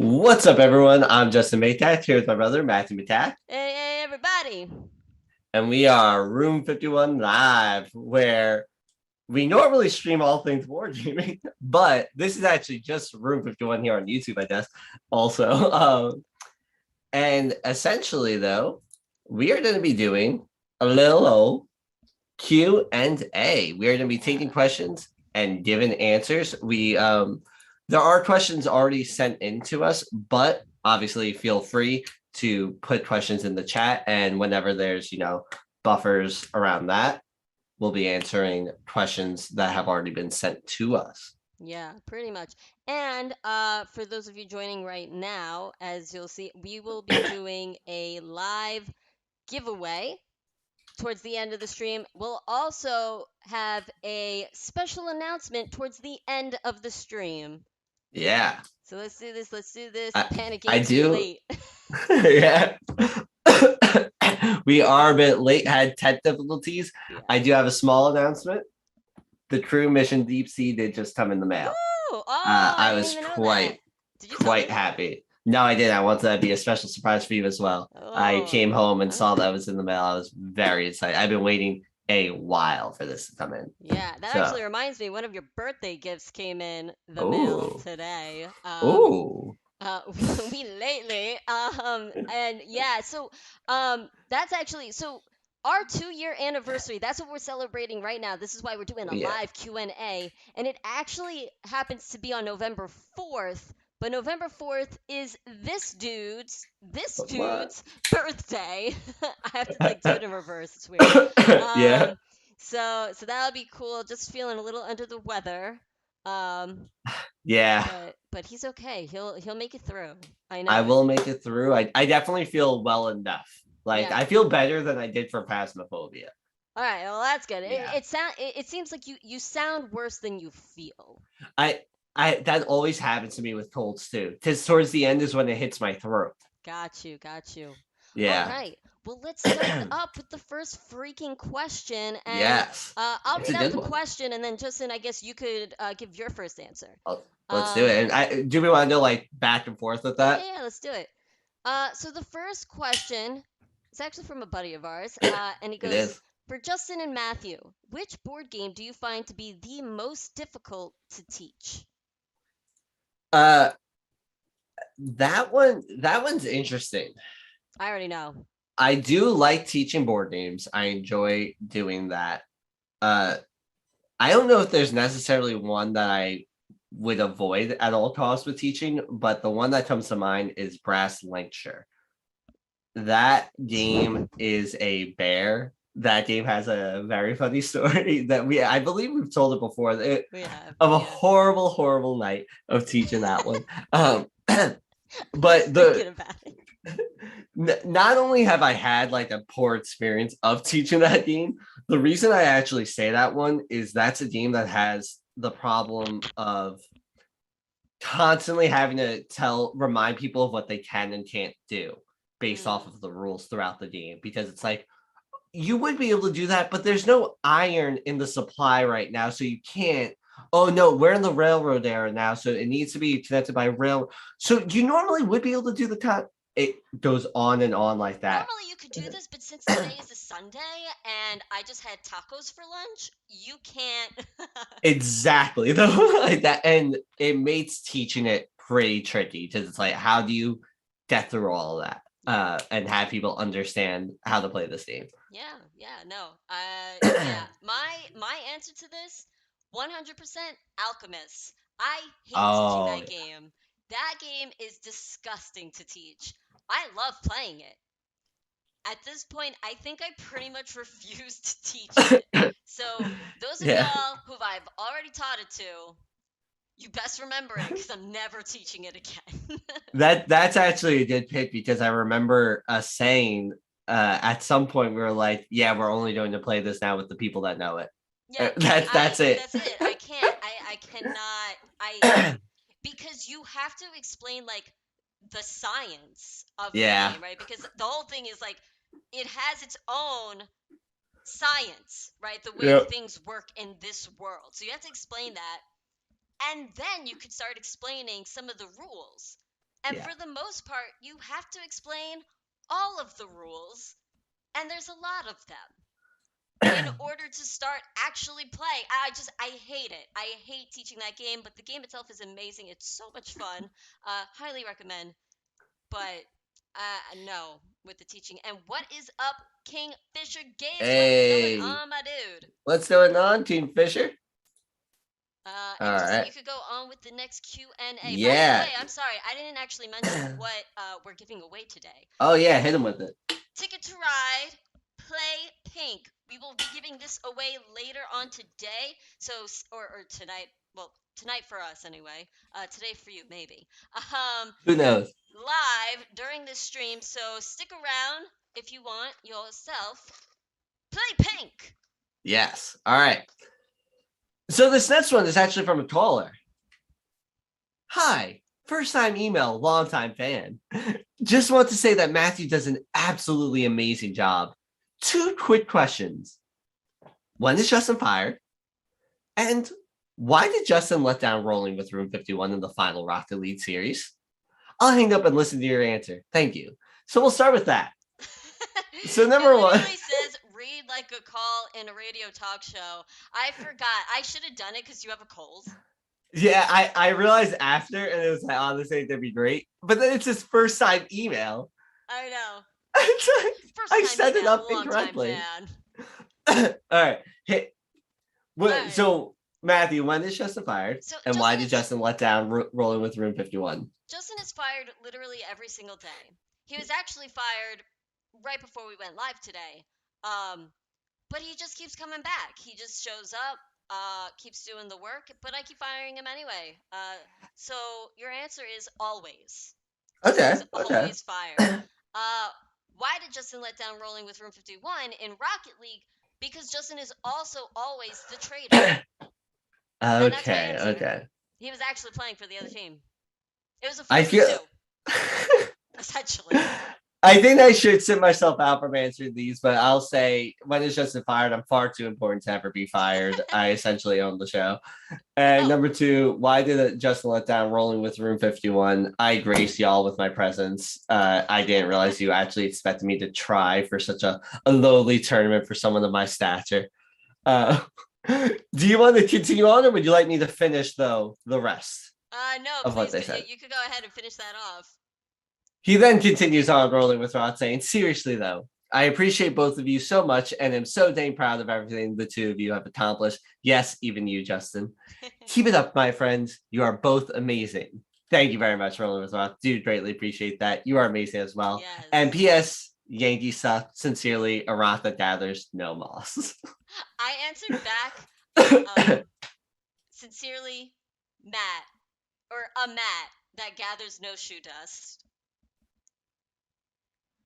What's up, everyone? I'm Justin Maytack here with my brother Matthew Maytack, Hey, everybody. and we are Room 51 Live, where we normally stream all things board gaming, but this is actually just Room 51 here on YouTube, I guess. Also, and essentially, though, we are going to be doing a little old Q&A. We are going to be taking Yeah. questions and giving answers. There are questions already sent in to us, but obviously feel free to put questions in the chat, and whenever there's, buffers around that, we'll be answering questions that have already been sent to us. Yeah, pretty much. And for those of you joining right now, as you'll see, we will be doing a live giveaway towards the end of the stream. We'll also have a special announcement towards the end of the stream. Yeah. So let's do this. Let's do this. I I Panicking too do. late. Yeah. We are a bit late, had tech difficulties. I Yeah. do have a small announcement. The crew mission Deep Sea did just come in the Woo! mail. Oh, I I didn't was even know that. Did you tell me? quite happy. No, I did. I wanted that to be a special surprise for you as well. I Oh, came home and saw okay. that was in the mail. I was very excited. I've been waiting a while for this to come in. Yeah, that So, actually reminds me, one of your birthday gifts came in the mail oh, today. oh, We lately, and yeah, so, that's actually, so our 2-year anniversary, that's what we're celebrating right now. This is why we're doing a yeah. live Q&A, and it actually happens to be on November 4th, but November 4th is this What? dude's birthday. I have to like do it in reverse. It's weird. Yeah, Um, so that'll be cool. Just feeling a little under the weather. Um, yeah. but he's okay. He'll make it through. I I know it. will make it through. I definitely feel well enough. Like, Yeah. I feel better than I did for Phasmophobia. All right. Well, that's good. Yeah. It seems like you sound worse than you feel. I that always happens to me with colds too. Because towards the end is when it hits my throat. Got you. Got you. All Yeah. right. Well, let's start up with the first freaking question, and Yes. I'll It's a read out good the one. question, and then Justin, I guess you could give your first answer. Let's do Um, it. And I do we want to go like back and forth with yeah, that? yeah, yeah, let's do it. So the first question is actually from a buddy of ours, and he It goes, is. "For Justin and Matthew, which board game do you find to be the most difficult to teach?" Uh that one's interesting. I already know. I do like teaching board games. I enjoy doing that. Uh I don't know if there's necessarily one that I would avoid at all costs with teaching, but the one that comes to mind is Brass Lancashire. That game is a bear. That game has a very funny story that I believe we've told it before, We have, of a yeah. horrible, horrible night of teaching that one. I'm just But thinking about it. not only have I had like a poor experience of teaching that game, the reason I actually say that one is that's a game that has the problem of constantly having to remind people of what they can and can't do based off Mm, of the rules throughout the game, because it's like you would be able to do that, but there's no iron in the supply right now, so you can't. Oh no, we're in the railroad era now, so it needs to be connected by rail. So you normally would be able to do the con. It goes on and on like that. Normally you could do this, but since today is a Sunday and I just had tacos for lunch, you can't. Exactly, though, like that, and it makes teaching it pretty tricky because it's like, how do you get through all of that Yeah. and have people understand how to play this game? Yeah, yeah, no. Yeah. My answer to this, 100% Alchemist. I hate teaching Oh, that game. That game is disgusting to teach. I love playing it. At this point, I think I pretty much refuse to teach it. So, those of yeah. y'all who I've already taught it to, you best remember it because I'm never teaching it again. That's actually a good pick because I remember us saying at some point we were like, yeah, we're only going to play this now with the people that know it. Yeah, That's it. that's it. I can't. I cannot. I because you have to explain like the science of the Yeah. game, right? Because the whole thing is like it has its own science, right? The way Yep. things work in this world. So you have to explain that. And then you could start explaining some of the rules. And Yeah. for the most part, you have to explain all of the rules, and there's a lot of them in order to start actually play. I hate it. I hate teaching that game, but the game itself is amazing. It's so much fun. Highly recommend. But no, with the teaching. And what is up, King Fisher Games? What is going Hey, on, my dude? what's going on, Team Fisher? All And Justin, you right. could go on with the next Q&A. By the way, Yeah. I'm sorry, I didn't actually mention what we're giving away today. Oh yeah, hit him with it. Ticket to Ride, Play Pink. We will be giving this away later on today. So, or tonight. Well, tonight for us anyway. Today for you, maybe. Um, Who knows? Live during this stream. So stick around if you want yourself. Play Pink. Yes. All right. So this next one is actually from a caller. Hi, first time email, long time fan. Just want to say that Matthew does an absolutely amazing job. 2 quick questions. When is Justin fired? And why did Justin let down Rolling with Room 51 in the final Rocket League series? I'll hang up and listen to your answer. Thank you. So we'll start with that. So It number one. literally says read like a call in a radio talk show. I forgot. I should have done it because you have a cold. Yeah, I realized after, and it was like, oh, this ain't gonna be great. But then it's his first time email. I know. First I time set it email, up long time incorrectly. fan. All right. Hey, All right. so Matthew, when is Justin fired? So And why did Justin let down Rolling with Room 51? Justin is fired literally every single day. He was actually fired right before we went live today. But he just keeps coming back. He just shows up, keeps doing the work, but I keep firing him anyway. So your answer is always. Justin Okay. is Okay. always fired. Uh, why did Justin let down Rolling with Room 51 in Rocket League? Because Justin is also always the traitor. And that's my Okay. answer. Okay. He was actually playing for the other team. It was a I feel 4v2, essentially. I think I should sit myself out from answering these, but I'll say when is Justin fired? I'm far too important to ever be fired. I essentially own the show. And Oh. number 2, why did Justin let down Rolling with Room 51? I grace y'all with my presence. I didn't realize you actually expected me to try for such a lowly tournament for someone of my stature. Do you want to continue on, or would you like me to finish though the rest No, of what please. they said? You could go ahead and finish that off. He then continues on Rolling with Rod, saying, seriously though, I appreciate both of you so much and am so dang proud of everything the two of you have accomplished. Yes, even you, Justin. Keep it up, my friends. You are both amazing. Thank you very much, Rolling with Roth. Do greatly appreciate that. You are amazing as well. Yes. And P.S. Yankees suck. Sincerely, Aratha gathers no moss. I answered back, sincerely, Matt, or a Matt that gathers no shoe dust.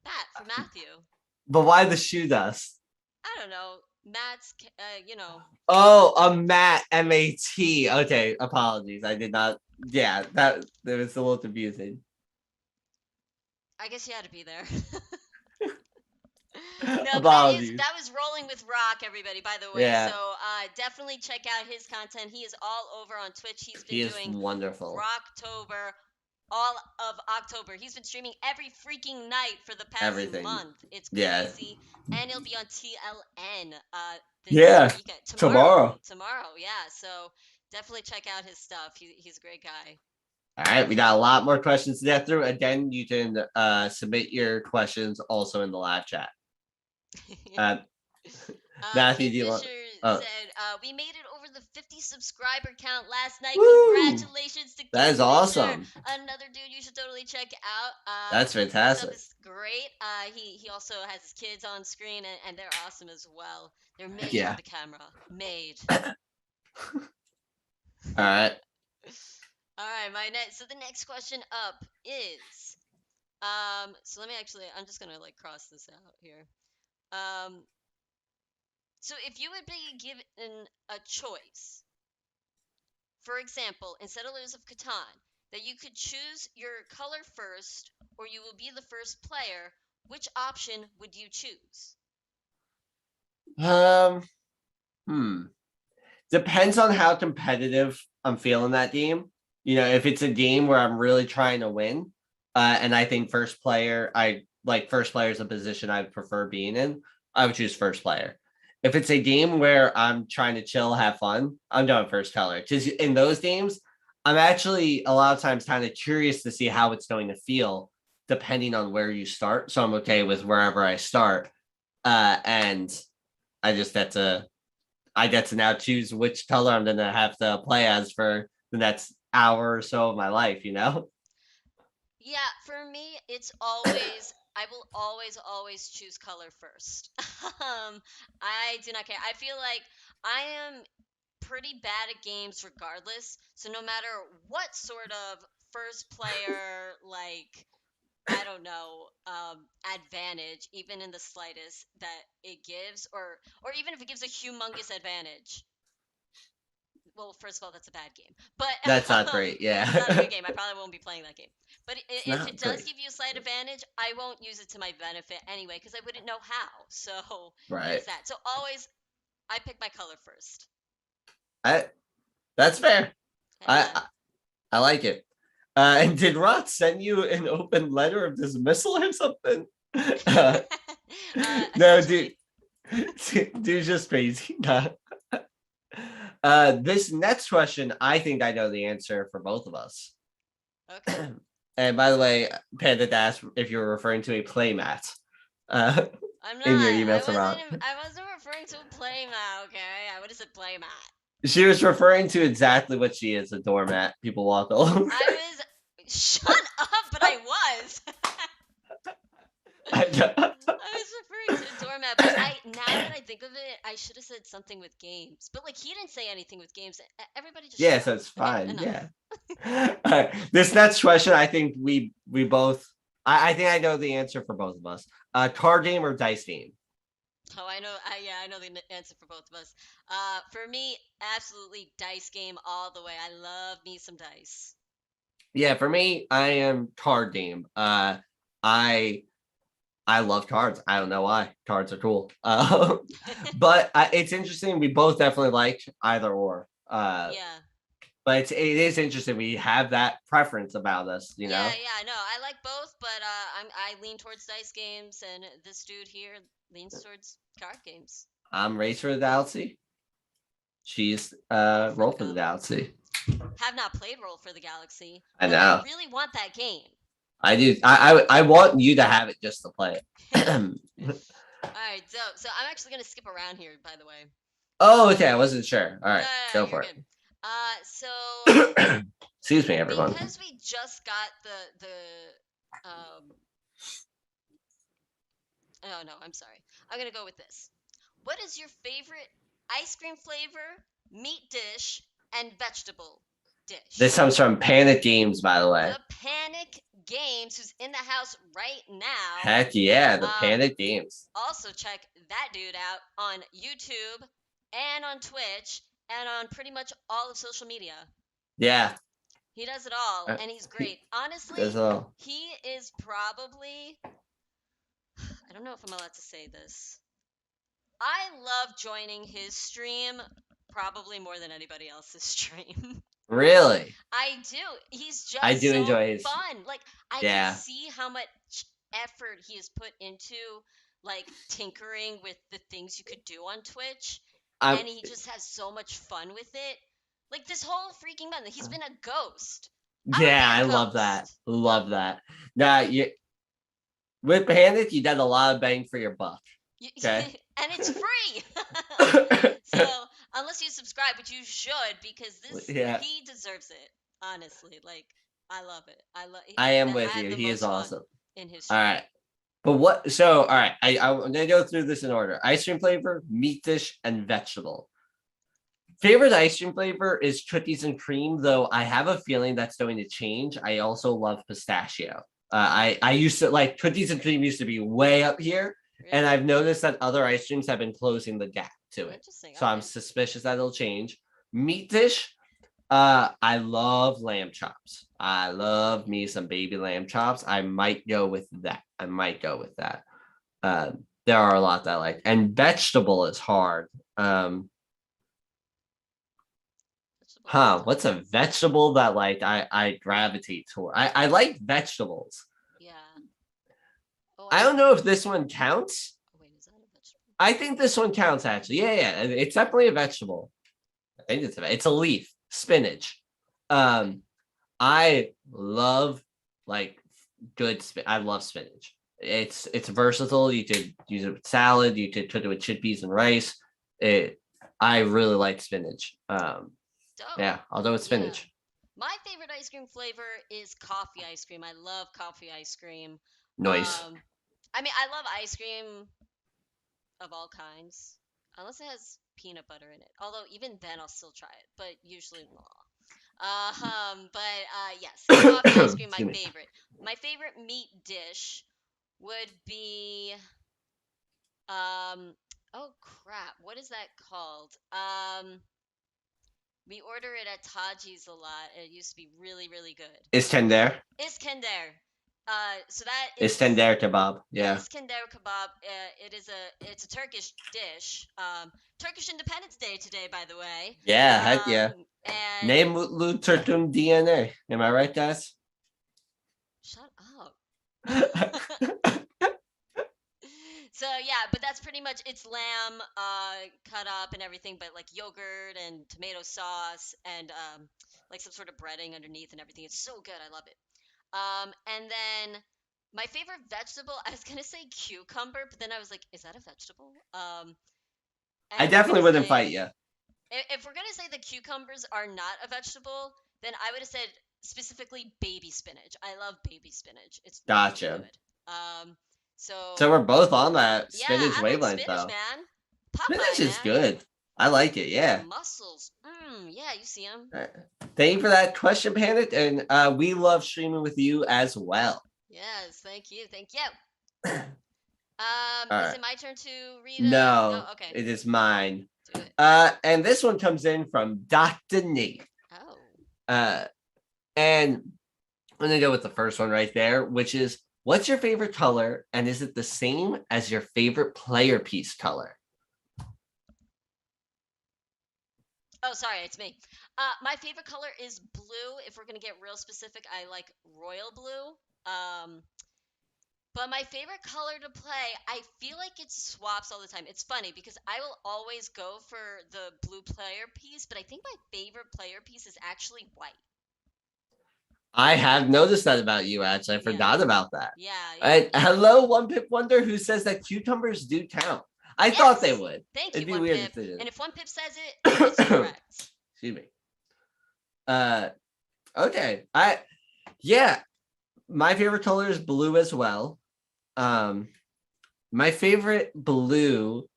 Matt for Matthew. But why the shoe dust? I don't know. Matt's, Oh, a Matt, M-A-T. Okay, apologies. I did not. Yeah, that was a little confusing. I guess you had to be there. No, Apologies. that was Rolling with Rock, everybody, by the way. Yeah. So definitely check out his content. He is all over on Twitch. He's been doing wonderful. Rocktober, all of October. He's been streaming every freaking night for the past month. It's crazy. Yeah. And he'll be on TLN this weekend. Tomorrow. Yeah. So definitely check out his stuff. He's a great guy. All right, we got a lot more questions to get through. Again, you can submit your questions also in the live chat. Matthew, do you want? Said, we made it over the 50 subscriber count last night. Woo! Congratulations to King That is Fisher. Awesome. Another dude you should totally check out. That's fantastic. Stuff is great. He also has his kids on screen, and they're awesome as well. They're made for the camera. Made. All right. All right, so the next question up is, so let me I'm just gonna like cross this out here. So if you would be given a choice, for example, in Settlers of Catan, that you could choose your color first, or you will be the first player, which option would you choose? Depends on how competitive I'm feeling that game. You know, if it's a game where I'm really trying to win, And I think first player, first player is a position I prefer being in. I would choose first player. If it's a game where I'm trying to chill, have fun, I'm doing first color. Because in those games, I'm actually a lot of times kind of curious to see how it's going to feel depending on where you start. So I'm okay with wherever I start. And I get to now choose which color I'm gonna have to play as for the next hour or so of my life, you know? Yeah, for me, it's always I will always choose color first. I do not care. I feel like I am pretty bad at games regardless. So no matter what sort of first player I don't know, advantage, even in the slightest that it gives, or even if it gives a humongous advantage. Well, first of all, that's a bad game, but That's not great. it's not a good Yeah. game. I probably won't be playing that game. But It's if it not does great. give you a slight advantage, I won't use it to my benefit anyway because I wouldn't know how. So Right. there's that. So always, I pick my color first. I That's fair. I Yeah. I, I like it. And did Rod send you an open letter of dismissal or something? Uh, no, dude. Essentially. Dude's just crazy. Nah. This next question, I think I know the answer for both of us. Okay. And by the way, Panda asked if you were referring to a playmat I'm not. in your email to Ron. I wasn't referring to a playmat. Okay. I would have said playmat. She was referring to exactly what she is, a doormat. People walk all over. I was. Shut up! But I was. I know. I was referring to a doormat, but I now that I think of it, I should have said something with games. But like he didn't say anything with games. Everybody just Yeah, shut so up. it's Okay, fine. enough. Yeah. All right. This next question, I think we both. I think I know the answer for both of us. Card game or dice game? Oh, I know. Yeah, I know the answer for both of us. For me, absolutely dice game all the way. I love me some dice. Yeah, for me, I am card game. I I love cards. I don't know why. Cards are cool. But it's interesting. We both definitely like either or. Yeah. But it is interesting. We have that preference about us, you Yeah, know? yeah, no, I like both, but I lean towards dice games, and this dude here leans towards card games. I'm race for the Galaxy. She's Roll for roll the for the Galaxy. Galaxy. Have not played Roll for the Galaxy, I but I know. really want that game. I do. I want you to have it just to play it. All right, so I'm actually gonna skip around here, by the way. Oh, okay. I wasn't sure. All No, right, no, no, go you're for good. So it. Excuse me, everyone. because we just got the oh no, I'm sorry. I'm gonna go with this. What is your favorite ice cream flavor, meat dish, and vegetable This dish? comes from Panic Games, by the way. The Panic Games, who's in the house right now. Heck yeah, the Um, Panic Games. Also check that dude out on YouTube and on Twitch and on pretty much all of social media. Yeah, He does it all uh, and he's he great. Honestly, does all. he is probably I don't know if I'm allowed to say this. I love joining his stream probably more than anybody else's stream. Really, I do. He's I just do so enjoy his. fun. Like I can Yeah, see how much effort he has put into like tinkering with the things you could do on Twitch, I'm. and he just has so much fun with it. Like this whole freaking month, he's been a ghost. I'm a Yeah, I big love that. ghost. Love that. Now, you with Panic, you did a lot of bang for your buck. Okay. And it's free. So unless you subscribe, which you should, because this Yeah, he deserves it. Honestly, like I love it. I am I with have you. the He is most fun awesome. in his All stream. right. But what? So, all right. I'm gonna go through this in order: ice cream flavor, meat dish, and vegetable. Favorite ice cream flavor is cookies and cream, though I have a feeling that's going to change. I also love pistachio. I used to like cookies and cream used to be way up here, and Really I've noticed that other ice creams have been closing the gap to it. interesting. So I'm Okay. suspicious that it'll change. Meat dish, I love lamb chops. I love me some baby lamb chops. I might go with that. I might go with that. There are a lot that I like, and vegetable is hard. all the What's time. a vegetable that like I gravitate toward? I like vegetables. Yeah. Oh, I don't know if this one counts. oh wait, is that a vegetable? I think this one counts actually. Yeah, it's definitely a vegetable. I think it's a leaf, spinach. Okay. Um, I love like I love spinach. It's versatile. You could use it with salad. You could cook it with chickpeas and rice. It I really like spinach. Dope. Yeah, I'll go with Yeah. spinach. My favorite ice cream flavor is coffee ice cream. I love coffee ice cream. Noise. I mean, I love ice cream of all kinds, unless it has peanut butter in it. Although even then, I'll still try it, but usually no. Yes, coffee ice cream, my Excuse me. favorite. My favorite meat dish would be oh crap, what is that called? We order it at Taji's a lot. It used to be really, really good. Iskender. Iskender. So that is Iskender kebab. yeah, Yeah. Iskender kebab. It's a Turkish dish. Turkish Independence Day today, by the way. Yeah, heck yeah. And Name Mutlu Turkum DNA. Am I right, guys? shut up. So yeah, but that's pretty much it's lamb cut up and everything, but like yogurt and tomato sauce and like some sort of breading underneath and everything. It's so good. I love it. And then my favorite vegetable, I was gonna say cucumber, but then I was like, is that a vegetable? And I if we're definitely gonna wouldn't say fight you. if we're gonna say the cucumbers are not a vegetable, then I would have said specifically baby spinach. I love baby spinach. It's really Gotcha. good. Um, So so we're both on that yeah, spinach I like wavelength, spinach, though. man. Spinach Popeye, is man. good. I like it. Yeah, Yeah. mussels. Yeah, you see them. Thank you for that question, Panic. And we love streaming with you as well. Yes, thank you, thank you. All Is right. it my turn to read a? No, No, okay, it is mine. do it. And this one comes in from Dr. Nate. Oh, Uh, and I'm gonna go with the first one right there, which is what's your favorite color, and is it the same as your favorite player piece color? oh, sorry, it's me. My favorite color is blue. If we're gonna get real specific, I like royal blue. But my favorite color to play, I feel like it swaps all the time. It's funny because I will always go for the blue player piece, but I think my favorite player piece is actually white. I have noticed that about you, actually. I Yeah, forgot about that. yeah, yeah, yeah. Hello, One Pip Wonder, who says that cucumbers do count. I thought they Yes. would. Thank It'd you, be One weird Pip. if they And if One Pip says it, it's didn't. correct. Excuse me. Uh, okay. Yeah, my favorite color is blue as well. Um, my favorite blue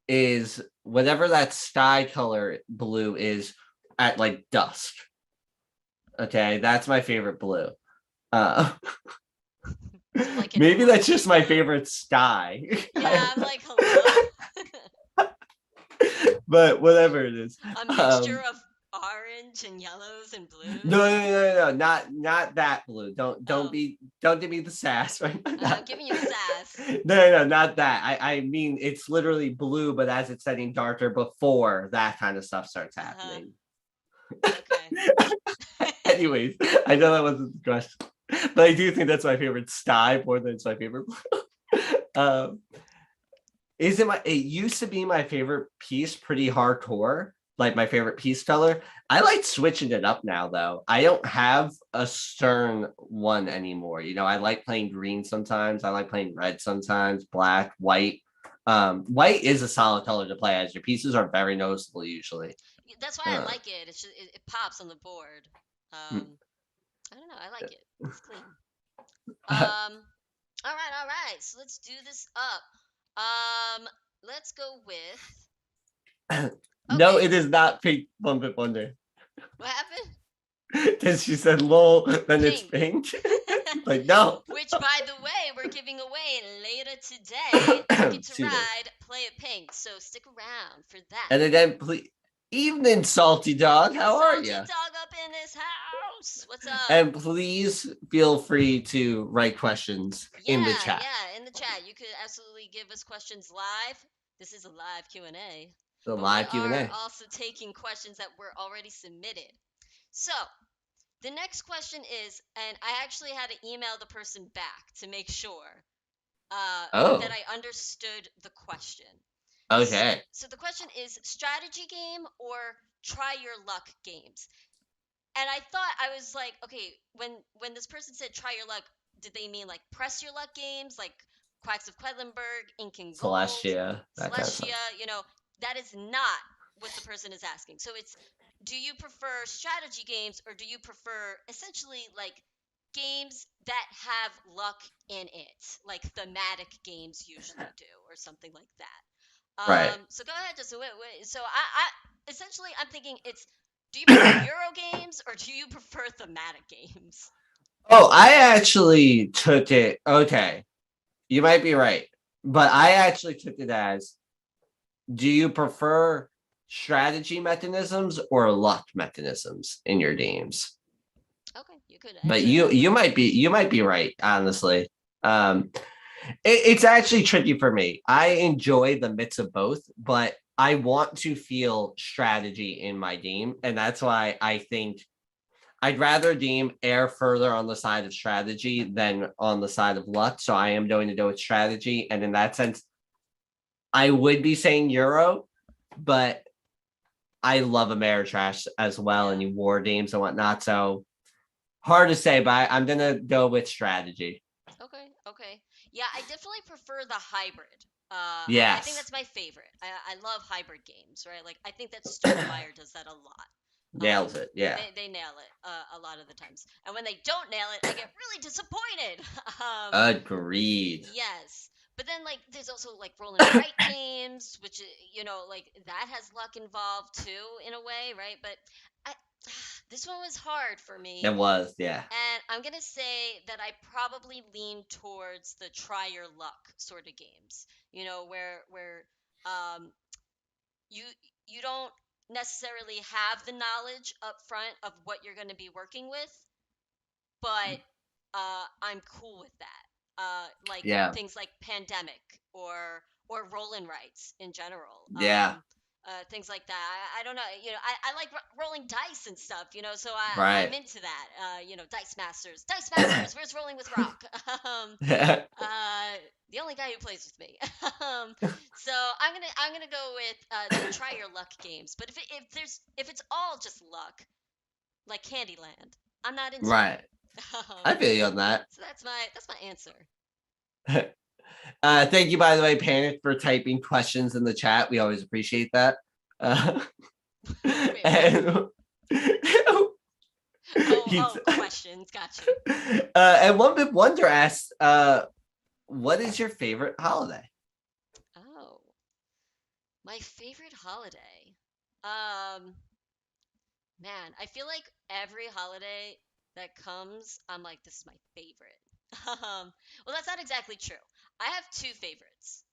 is whatever that sky color blue is at like dusk. Okay, that's my favorite blue. Uh, So like an maybe that's just my magenta. favorite sky. Yeah, I'm like, hello. But whatever it is. A mixture of orange and yellows and No, blues. not that blue. Oh, Don't give me the sass right I'm now. giving you the sass. No, not that. I mean it's literally blue, but as it's getting darker before that kind of stuff starts Uh-huh. happening. Okay. Anyways, I know that wasn't the question, but I do think that's my favorite sky more than it's my favorite blue. Is it my? It used to be my favorite piece, pretty hardcore, like my favorite piece color. I like switching it up now, though. I don't have a stern one anymore. I like playing green sometimes. I like playing red sometimes, black, white. White is a solid color to play as your pieces are very noticeable usually. That's why I Uh, like it. It's just it pops on the board. I don't know. I like it. It's clean. All right. So let's do this up. Let's go with. no, Okay. it is not pink Bump Wonder. What happened? Because she said lol, then it's Pink. pink. Like, no. Which, by the way, we're giving away later today. Ticket to Excuse me. Ride, Play It Pink. So stick around for that. And again, please, evening, salty dog. How are Salty you? dog up in this house. What's up? And please feel free to write questions in the chat. Yeah, in the chat. You could absolutely give us questions live. This is a live Q&A. The but we live are Q&A. also taking questions that were already submitted. So the next question is, and I actually had to email the person back to make sure that Oh, I understood the question. okay. So the question is strategy game or try your luck games? And I thought, I was like, okay, when this person said try your luck, did they mean like press your luck games, like Quacks of Quedlinburg, Ink and Gold, Celestia, that kind of Celestia? stuff. That is not what the person is asking. So it's, do you prefer strategy games or do you prefer essentially like games that have luck in it, like thematic games usually do, or something like that? Right. So go ahead, just wait. So essentially I'm thinking it's, do you prefer Euro games or do you prefer thematic games? Oh, I actually took it. Okay, you might be right, but I actually took it as: do you prefer strategy mechanisms or luck mechanisms in your games? Okay, you could But answer it that way. you might be right, honestly. Um, it's actually tricky for me. I enjoy the mix of both, but I want to feel strategy in my game, and that's why I think I'd rather game air further on the side of strategy than on the side of luck. So I am going to go with strategy, and in that sense, I would be saying Euro, but I love Ameritrash as well, Yeah. and war games and whatnot. So hard to say, but I'm gonna go with strategy. Okay. Okay. Yeah, I definitely prefer the hybrid. I think Yes, that's my favorite. I love hybrid games, right? Like I think that Stonemaier does that a lot. nails it. Yeah, They nail it a lot of the times, and when they don't nail it, I get really disappointed. agreed. Yes. But then like there's also like roll and write games, which like that has luck involved too in a way, right? But I this one was hard for It me, was, yeah, and I'm going to say that I probably lean towards the try your luck sort of games. Where um you you don't necessarily have the knowledge up front of what you're going to be working with, but I'm cool with that. Like yeah, things like pandemic or roll-in rights in general. yeah. Things like that. I don't know. I like rolling dice and stuff. So I'm Right. into that. Dice Masters. Dice Masters. Where's Rolling with Rock? um, the only guy who plays with me. So I'm gonna go with the try your luck games. But if it's all just luck, like Candyland, I'm not into Right. it. I Um, feel you on that. so that's my answer. Thank you, by the way, Panic, for typing questions in the chat. We always appreciate that. Uh, Wait, what? and he's, Questions. Got you. and One Big Wonder asks, what is your favorite holiday? Oh, my favorite holiday. Um, Man, I feel like every holiday that comes, I'm like, this is my favorite. Well, that's not exactly true. I have two favorites.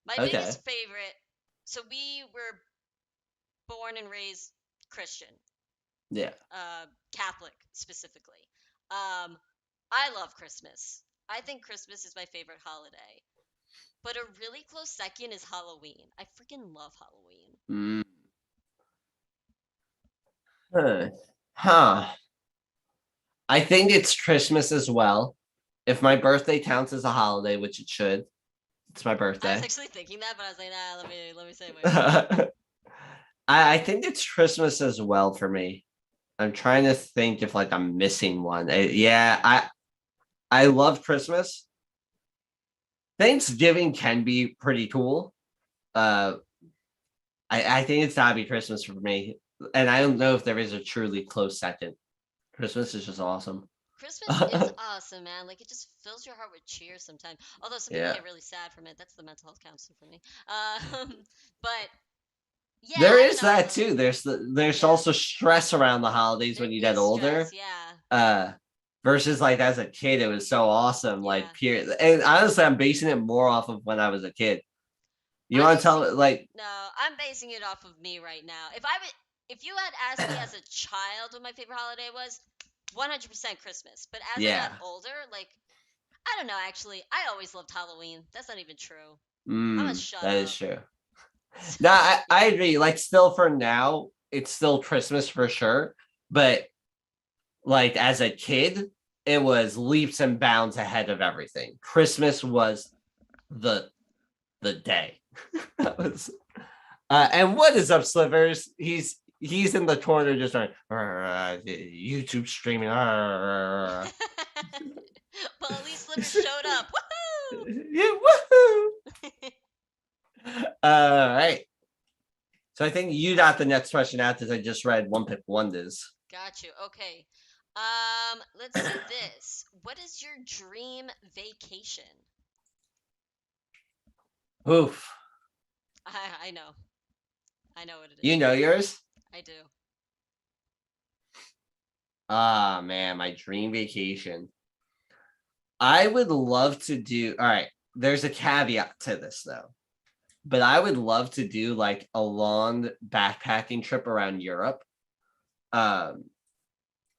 My Okay. biggest favorite, so we were born and raised Christian, Yeah. Catholic specifically. Um, I love Christmas. I think Christmas is my favorite holiday. But a really close second is Halloween. I freaking love Halloween. Mm. Huh. Huh. I think it's Christmas as well. If my birthday counts as a holiday, which it should, it's my I was birthday. actually thinking that, but I was like, nah, let me say wait. I think it's Christmas as well for me. I'm trying to think if like I'm missing one. Yeah, I love Christmas. Thanksgiving can be pretty cool. Uh, I think it's gotta be Christmas for me, and I don't know if there is a truly close second. Christmas is just awesome. Christmas is awesome, man. Like it just fills your heart with cheer sometimes. Although some people Yeah, get really sad from it. That's the mental health counselor for me. But yeah, there I don't is know. I that love. too. There's Yeah, also stress around the holidays there when you get is stress. older. Yeah, Uh, versus like as a kid, it was so awesome. Like yeah. period. And honestly, I'm basing it more off of when I was a kid. You I'm want to tell me basing like no, I'm basing it off of me right now. If you had asked me as a child what my favorite holiday was, 100% Christmas. But as I got yeah. older, like I don't know. Actually, I always loved Halloween. That's not even true. I'm gonna shut That is up. true. No, So I yeah. agree. Like, still for now, it's still Christmas for sure. But like as a kid, it was leaps and bounds ahead of everything. Christmas was the the day. That was and what is up, Slivers? He's in the corner just like YouTube streaming. Well, at least Sliver showed up. Yeah, woohoo! Woohoo! All right. So I think you got the next question out because I just read One Pick Wonders. Got you. Okay. Let's see this. What is your dream vacation? Oof. I know. I know what it You is. know yours? I do. Ah, man, my dream vacation. I would love to do. All right. There's a caveat to this though, but I would love to do like a long backpacking trip around Europe. Um,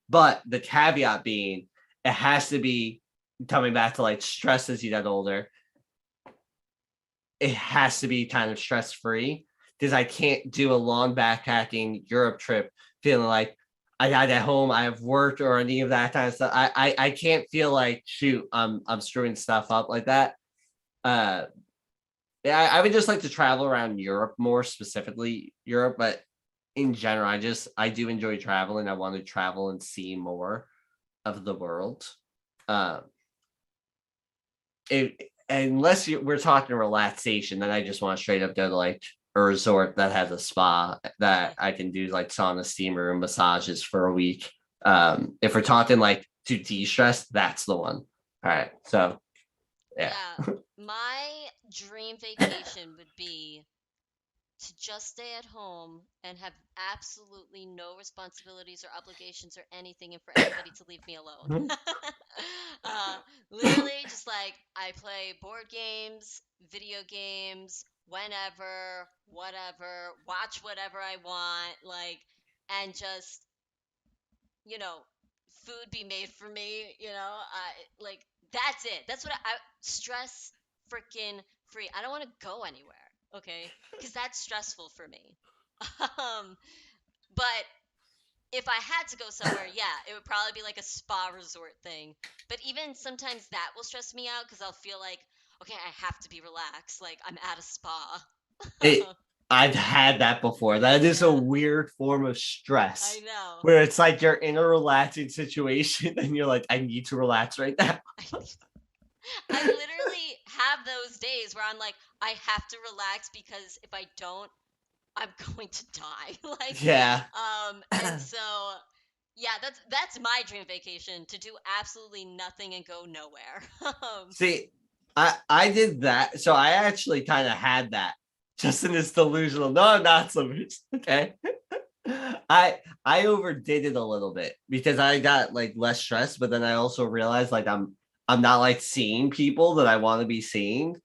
but the caveat being, it has to be coming back to like stress as you get older. It has to be kind of stress free because I can't do a long backpacking Europe trip feeling like I got at home, I have work or any of that kind of stuff. I can't feel like shoot, I'm screwing stuff up like that. Uh, yeah, I would just like to travel around Europe more specifically Europe, but in general, I do enjoy traveling. I want to travel and see more of the world. Um, unless we're talking relaxation, then I just want to straight up go to like a resort that has a spa that I can do like sauna, steamer, and massages for a week. If we're talking like to de-stress, that's the one. All right, so yeah. Yeah. My dream vacation would be to just stay at home and have absolutely no responsibilities or obligations or anything, and for everybody to leave me alone. uh, Literally, just like I play board games, video games, whenever, whatever, watch whatever I want, like, and just, you know, food be made for me, like, that's it. That's what stress freaking free. I don't want to go anywhere, okay? Because that's stressful for me. um, but if I had to go somewhere, yeah, it would probably be like a spa resort thing. But even sometimes that will stress me out because I'll feel like, okay, I have to be relaxed. Like I'm at a spa. it I've had that before. That is a Yeah, weird form of I stress know. where it's like you're in a relaxing situation and you're like, I need to relax right now. I literally have those days where I'm like, I have to relax because if I don't, I'm going to die. Yeah. And so yeah, that's my dream vacation to do absolutely nothing and go nowhere. See, I did that. So I actually kind of had that just in this delusional. No, I'm not so much. Okay. I overdid it a little bit because I got like less stressed, but then I also realized like I'm not like seeing people that I want to be seeing.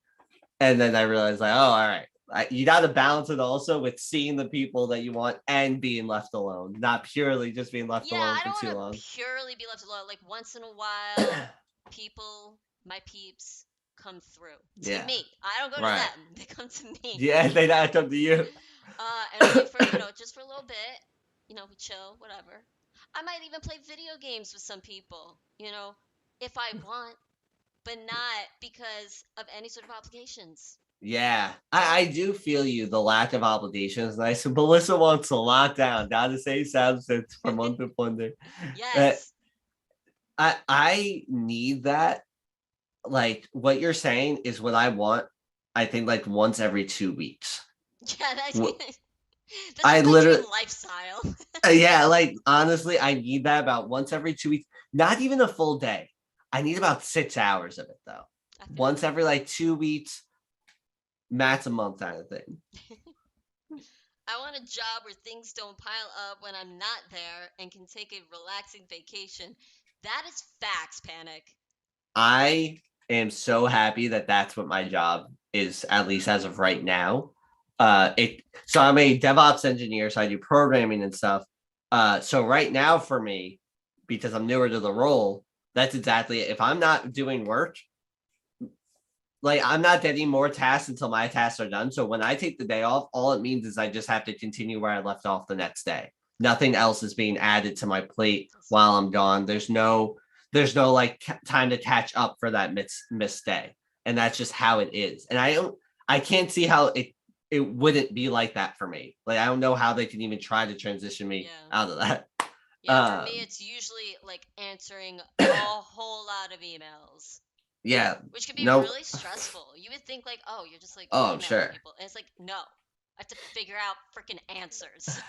And then I realized like, oh, all right. You got to balance it also with seeing the people that you want and being left alone, not purely just being left Yeah, alone I for don't too want long. to purely be left alone. Like once in a while, people, my peeps, come through to Yeah. me. I don't go to Right. them; they come to me. Yeah, they not come to you. And only for just for a little bit. We chill, whatever. I might even play video games with some people. If I want, but not because of any sort of obligations. Yeah, I do feel you. The lack of obligations. Nice. Melissa wants to lock down. Gotta say something from Month to Wonder. Uh, Yes. I need that. Like what you're saying is what I want. I think like once every 2 weeks. Yeah, that's Wh- that's I like my dream literally, lifestyle. yeah, like honestly, I need that about once every 2 weeks. Not even a full day. I need about 6 hours of it though. I feel Once every like 2 weeks, max a month kind of thing. you. I want a job where things don't pile up when I'm not there and can take a relaxing vacation. That is facts, Panic. I am so happy that that's what my job is, at least as of right now. So I'm a DevOps engineer, so I do programming and stuff. So right now for me, because I'm newer to the role, that's exactly it. If I'm not doing work, like I'm not getting more tasks until my tasks are done. So when I take the day off, all it means is I just have to continue where I left off the next day. Nothing else is being added to my plate That's while fine. I'm gone. There's no like time to catch up for that missed day. And that's just how it is. And I can't see how it wouldn't be like that for me. Like I don't know how they can even try to transition me Yeah. out of that. Yeah, for me, Um it's usually like answering a whole lot of emails, yeah, which can be no. really stressful. You would think like, oh, you're just like Oh, I'm emailing sure. people, and it's like, no, I have to figure out freaking answers.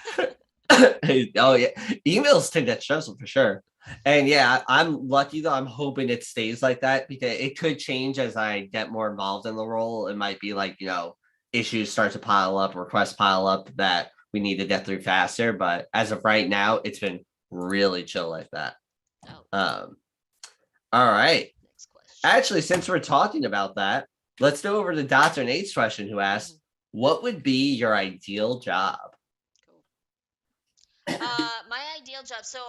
Oh yeah, emails take that stressful for sure. And yeah, I'm lucky though. I'm hoping it stays like that because it could change as I get more involved in the role. It might be like issues start to pile up, requests pile up that we need to get through faster. But as of right now, it's been really chill like that. Oh, Um, all right. next question. Actually, since we're talking about that, let's go over to Dr. Nate's question, who Hmm. asked, "What would be your ideal job?" Cool. My ideal job. So,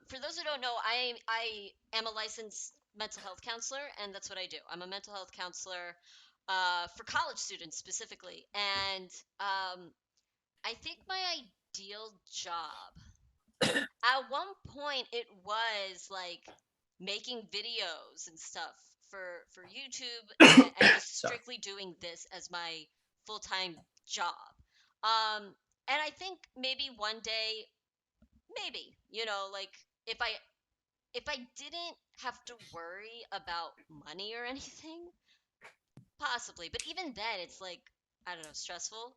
for those who don't know, I am a licensed mental health counselor, and that's what I do. I'm a mental health counselor, for college students specifically, and I think my ideal job. At one point, it was like making videos and stuff for YouTube, and just Sorry. strictly doing this as my full time job. Um, and I think maybe one day, maybe like if I if I didn't have to worry about money or anything, possibly. But even then, it's like I don't know, stressful.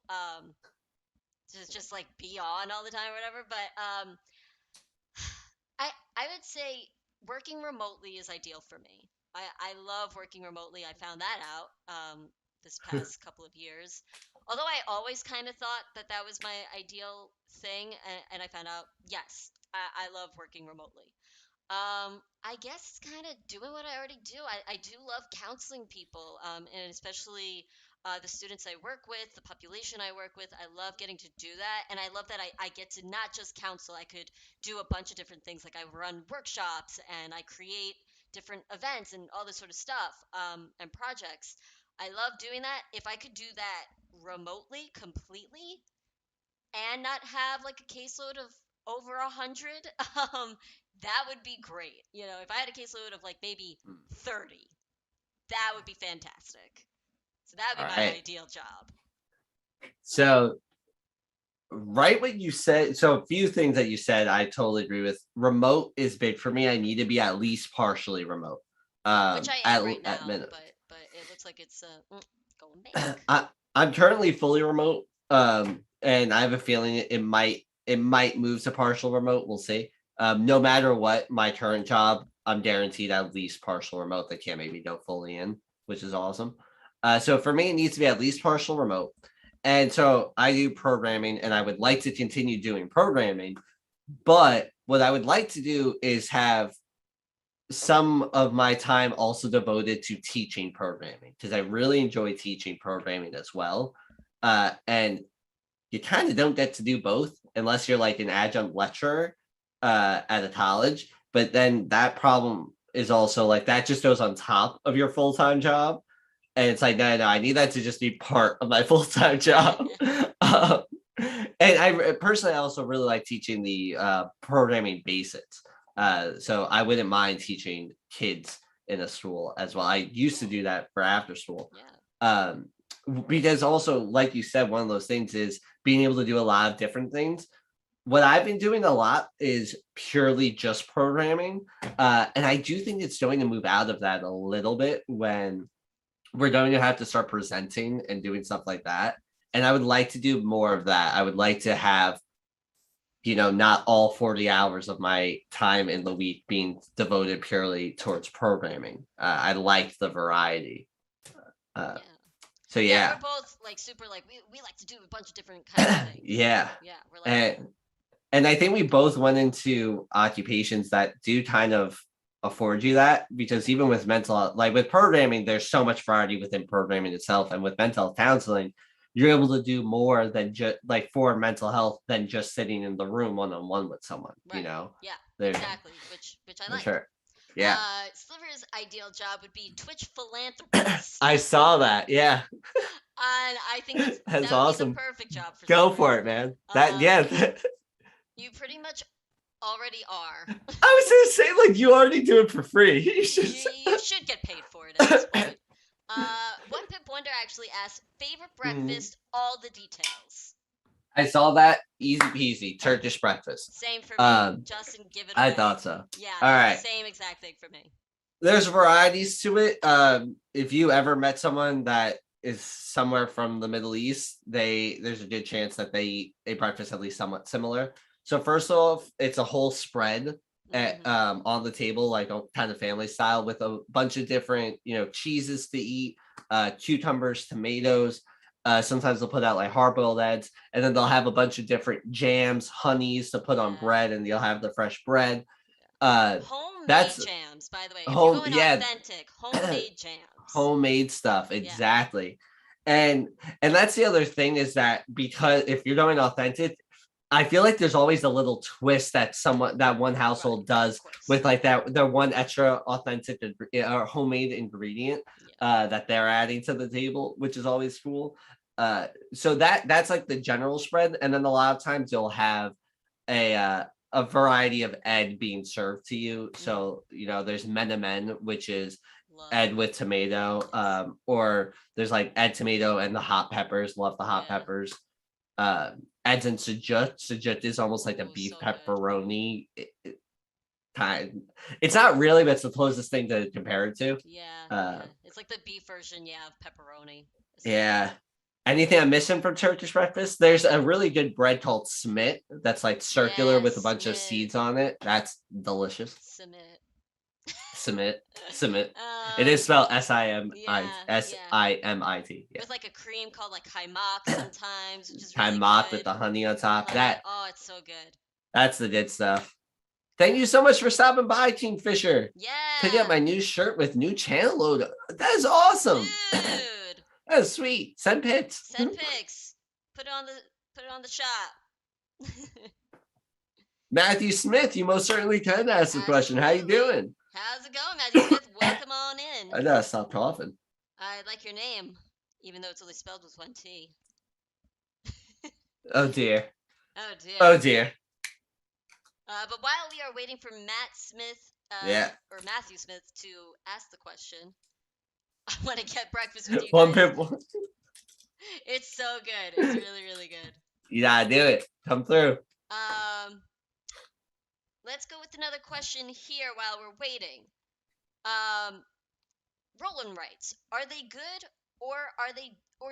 To just like be on all the time or whatever. But I would say working remotely is ideal for me. I love working remotely. I found that out this past couple of years. Although I always kind of thought that that was my ideal thing, and I found out yes, I love working remotely. I guess it's kind of doing what I already do. I do love counseling people, and especially the students I work with, the population I work with. I love getting to do that. And I love that I get to not just counsel, I could do a bunch of different things. Like I run workshops and I create different events and all this sort of stuff, and projects. I love doing that. If I could do that remotely, completely, and not have like a caseload of over 100, that would be great. If I had a caseload of like maybe 30, that would be fantastic. So that would All be my right. ideal job. So right what you said, so a few things that you said I totally agree with. Remote is big for me. I need to be at least partially remote. Which I At am right at now, minimum. but it looks like it's going back. I I'm currently fully remote. And I have a feeling it might move to partial remote. We'll see. No matter what, my current job, I'm guaranteed at least partial remote. They can't make me go fully in, which is awesome. So for me, it needs to be at least partial remote. And so I do programming, and I would like to continue doing programming. But what I would like to do is have some of my time also devoted to teaching programming because I really enjoy teaching programming as well. And you kind of don't get to do both unless you're like an adjunct lecturer at a college. But then that problem is also like that just goes on top of your full time job. And it's like, no, no, I need that to just be part of my full time job. um, and I personally I also really like teaching the programming basics. So I wouldn't mind teaching kids in a school as well. I used to Cool. do that for after school. Yeah. Um, because also, like you said, one of those things is being able to do a lot of different things. What I've been doing a lot is purely just programming. And I do think it's going to move out of that a little bit when we're going to have to start presenting and doing stuff like that. And I would like to do more of that. I would like to have, not all 40 hours of my time in the week being devoted purely towards programming. I like the variety. Uh, Yeah. so Yeah, yeah, we're both like super like we like to do a bunch of different kinds of things. yeah. Yeah, we're like that. And I think we both went into occupations that do kind of afford you that because even with mental health, like with programming, there's so much variety within programming itself. And with mental health counseling, you're able to do more than just like for mental health than just sitting in the room one on one with someone, Right. Yeah, There exactly. Which I for like. sure. Yeah, Sliver's ideal job would be Twitch philanthropist. I saw that. Yeah, And I think that's that would be the awesome. perfect job for Go Sliver. for it, man. That yeah. You pretty much already are. I was gonna say like you already do it for free. You should. You should get paid for it at this point. One Pip Wonder actually asked favorite Mhm. breakfast, all the details. I saw that easy peasy Turkish breakfast. Same for me. Um, Justin, give it I away. thought so. Yeah, All right. same exact thing for me. There's varieties to it. If you ever met someone that is somewhere from the Middle East, there's a good chance that they eat a breakfast at least somewhat similar. So first off, it's a whole spread on the table, like a kind of family style, with a bunch of different cheeses to eat, cucumbers, tomatoes. Sometimes they'll put out like hard-boiled eggs, and then they'll have a bunch of different jams, honeys to put on bread, and you'll have the fresh bread. Uh, Homemade that's jams, by the way. If you're home, going yeah, authentic, homemade jams. homemade stuff, Yeah. exactly. And that's the other thing is that because if you're going authentic, I feel like there's always a little twist that one household does with like that the one extra authentic or homemade ingredient that they're adding to the table, which is always cool. So that's like the general spread, and then a lot of times you'll have a variety of egg being served to you. So there's menemen, which is egg with tomato, or there's like egg tomato and the hot peppers. Love the hot peppers. Eggs and sujoot. Sujoot is almost like a beef pepperoni. It's not really, but it's the closest thing to compare it to. Yeah. It's like the beef version, of pepperoni. Yeah. Anything I'm missing from Turkish breakfast? There's a really good bread called smit that's like circular with a bunch of seeds on it. That's delicious. Simit. It is spelled Simit. Yeah. With like a cream called like kaymak sometimes, which is really Kaimak good. with the honey on top. It's so good. That's the good stuff. Thank you so much for stopping by, Kingfisher. Yeah. To get my new shirt with new channel logo. That is awesome. Dude. That's sweet. Send pics. Put it on the shop. Matthew Smith, you most certainly can ask the question. How you doing? How's it going, Matthew Smith? Welcome on in. I gotta stop coughing. I like your name, even though it's only spelled with one T. Oh dear. Oh dear. But while we are waiting for Matt Smith, or Matthew Smith to ask the question, I want to get breakfast with you guys. It's so good. It's really, really good. You gotta do it. Come through. Let's go with another question here while we're waiting. Roll and rights, are they good, or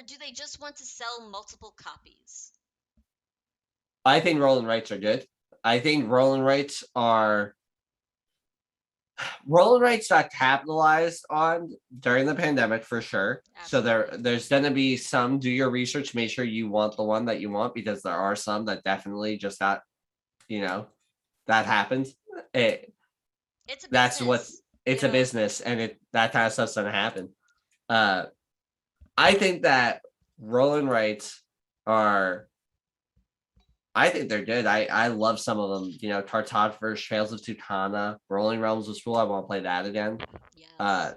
do they just want to sell multiple copies? I think roll and rights are good. I think roll and rights got capitalized on during the pandemic for sure. Absolutely. So there's going to be some. Do your research. Make sure you want the one that you want, because there are some that definitely just got, that happens. It's a business. It's a business, and that kind of stuff's going to happen. I think that roll and rights are. I think they're good. I love some of them. Cartographers, Trails of Tucana, Rolling Realms was cool. I want to play that again. Yes.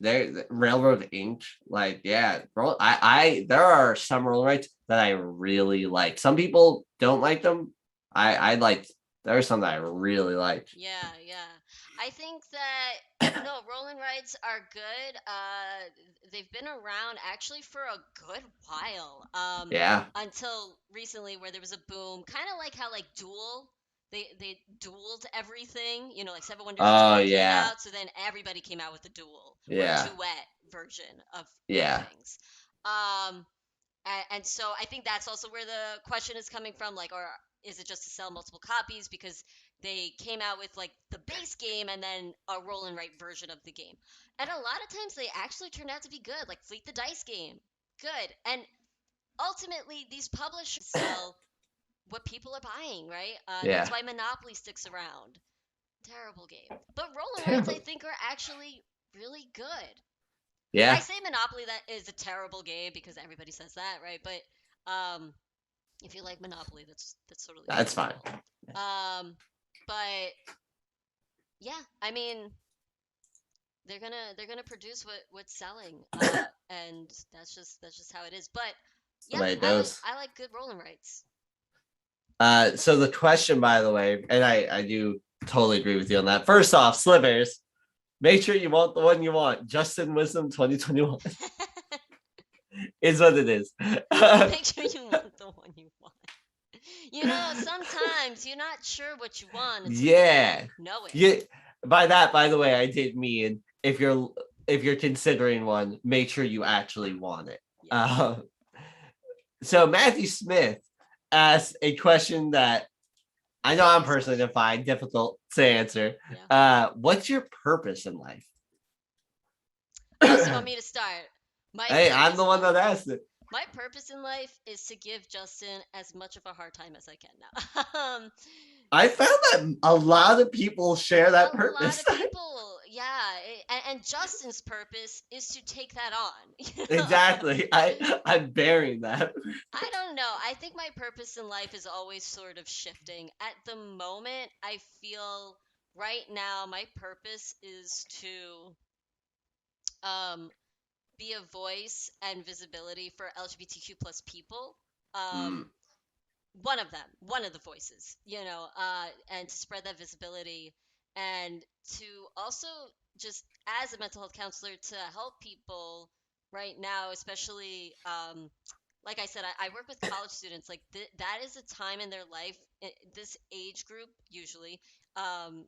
There, Railroad Inc. Like, yeah, there are some roll rights that I really like. Some people don't like them. I like. There are some that I really like. Yeah. I think that no, rolling rights are good. They've been around actually for a good while. Until recently, where there was a boom, kind of like how like Duel, they dueled everything. Like Seven Wonders came out, so then everybody came out with a duel or duet version of things. And so I think that's also where the question is coming from, like, or is it just to sell multiple copies because they came out with like the base game and then a roll and write version of the game. And a lot of times they actually turned out to be good, like Fleet the Dice game. Good. And ultimately these publishers sell what people are buying, right? That's why Monopoly sticks around. Terrible game. But roll and rights I think are actually really good. Yeah. I say Monopoly that is a terrible game because everybody says that, right? But if you like Monopoly, that's totally fine. But yeah, I mean, they're gonna produce what's selling, and that's just how it is. But The yeah, way it I like goes. I like good rolling rights. So the question, by the way, and I do totally agree with you on that. First off, slivers, make sure you want the one you want. Justin Wisdom 2021 is what it is. Make sure you want the one you want. Sometimes you're not sure what you want until you Yeah. know it. Yeah. By that, by the way, I did mean if you're considering one, make sure you actually want it. Yes. Uh, so Matthew Smith asked a question that I know I'm Famous personally question. to find difficult to answer. Yeah. What's your purpose in life? Oh, so you want me to start? My Hey, I'm the purpose in one life. that asked it. My purpose in life is to give Justin as much of a hard time as I can now. I found that a lot of people share A that lot purpose. of people, yeah, and Justin's purpose is to take that on. Exactly. I'm bearing that. I don't know. I think my purpose in life is always sort of shifting. At the moment, I feel right now my purpose is to um, be a voice and visibility for LGBTQ plus people. Mm, Um, one of the voices, and to spread that visibility and to also just as a mental health counselor to help people right now, especially like I said, I work with college students. Like that is a time in their life, this age group usually, um,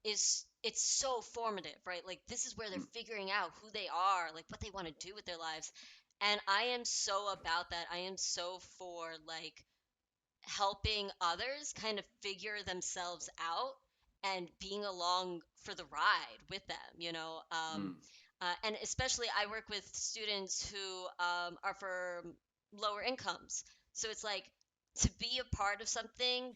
is it's so formative, right? Like this is where they're mm, figuring out who they are, like what they want to do with their lives. And I am so about that. I am so for like helping others kind of figure themselves out and being along for the ride with them, mm, and especially I work with students who are for lower incomes. So it's like to be a part of something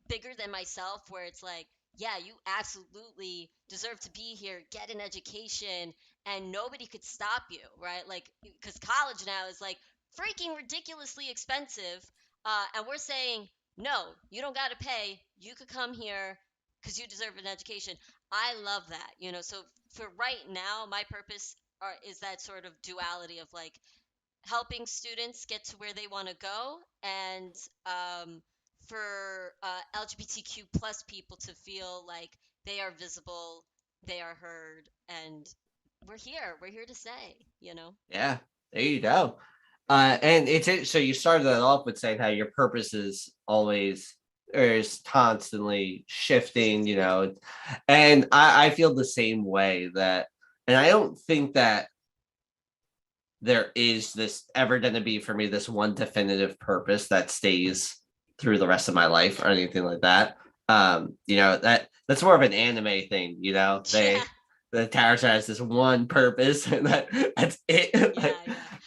bigger than myself, where it's like, yeah, you absolutely deserve to be here, get an education, and nobody could stop you, right? Like, because college now is like freaking ridiculously expensive. And we're saying, no, you don't got to pay. You could come here because you deserve an education. I love that. So for right now, my purpose is that sort of duality of like helping students get to where they want to go, and for LGBTQ plus people to feel like they are visible, they are heard, and we're here. We're here to say. yeah, there you go. And so you started that off with saying how your purpose is always or is constantly shifting, Shifting. Yeah. and I feel the same way that, and I don't think that there is this ever going to be for me this one definitive purpose that stays through the rest of my life or anything like that. That's more of an anime thing. Yeah. The character has this one purpose and that's it. Yeah, yeah.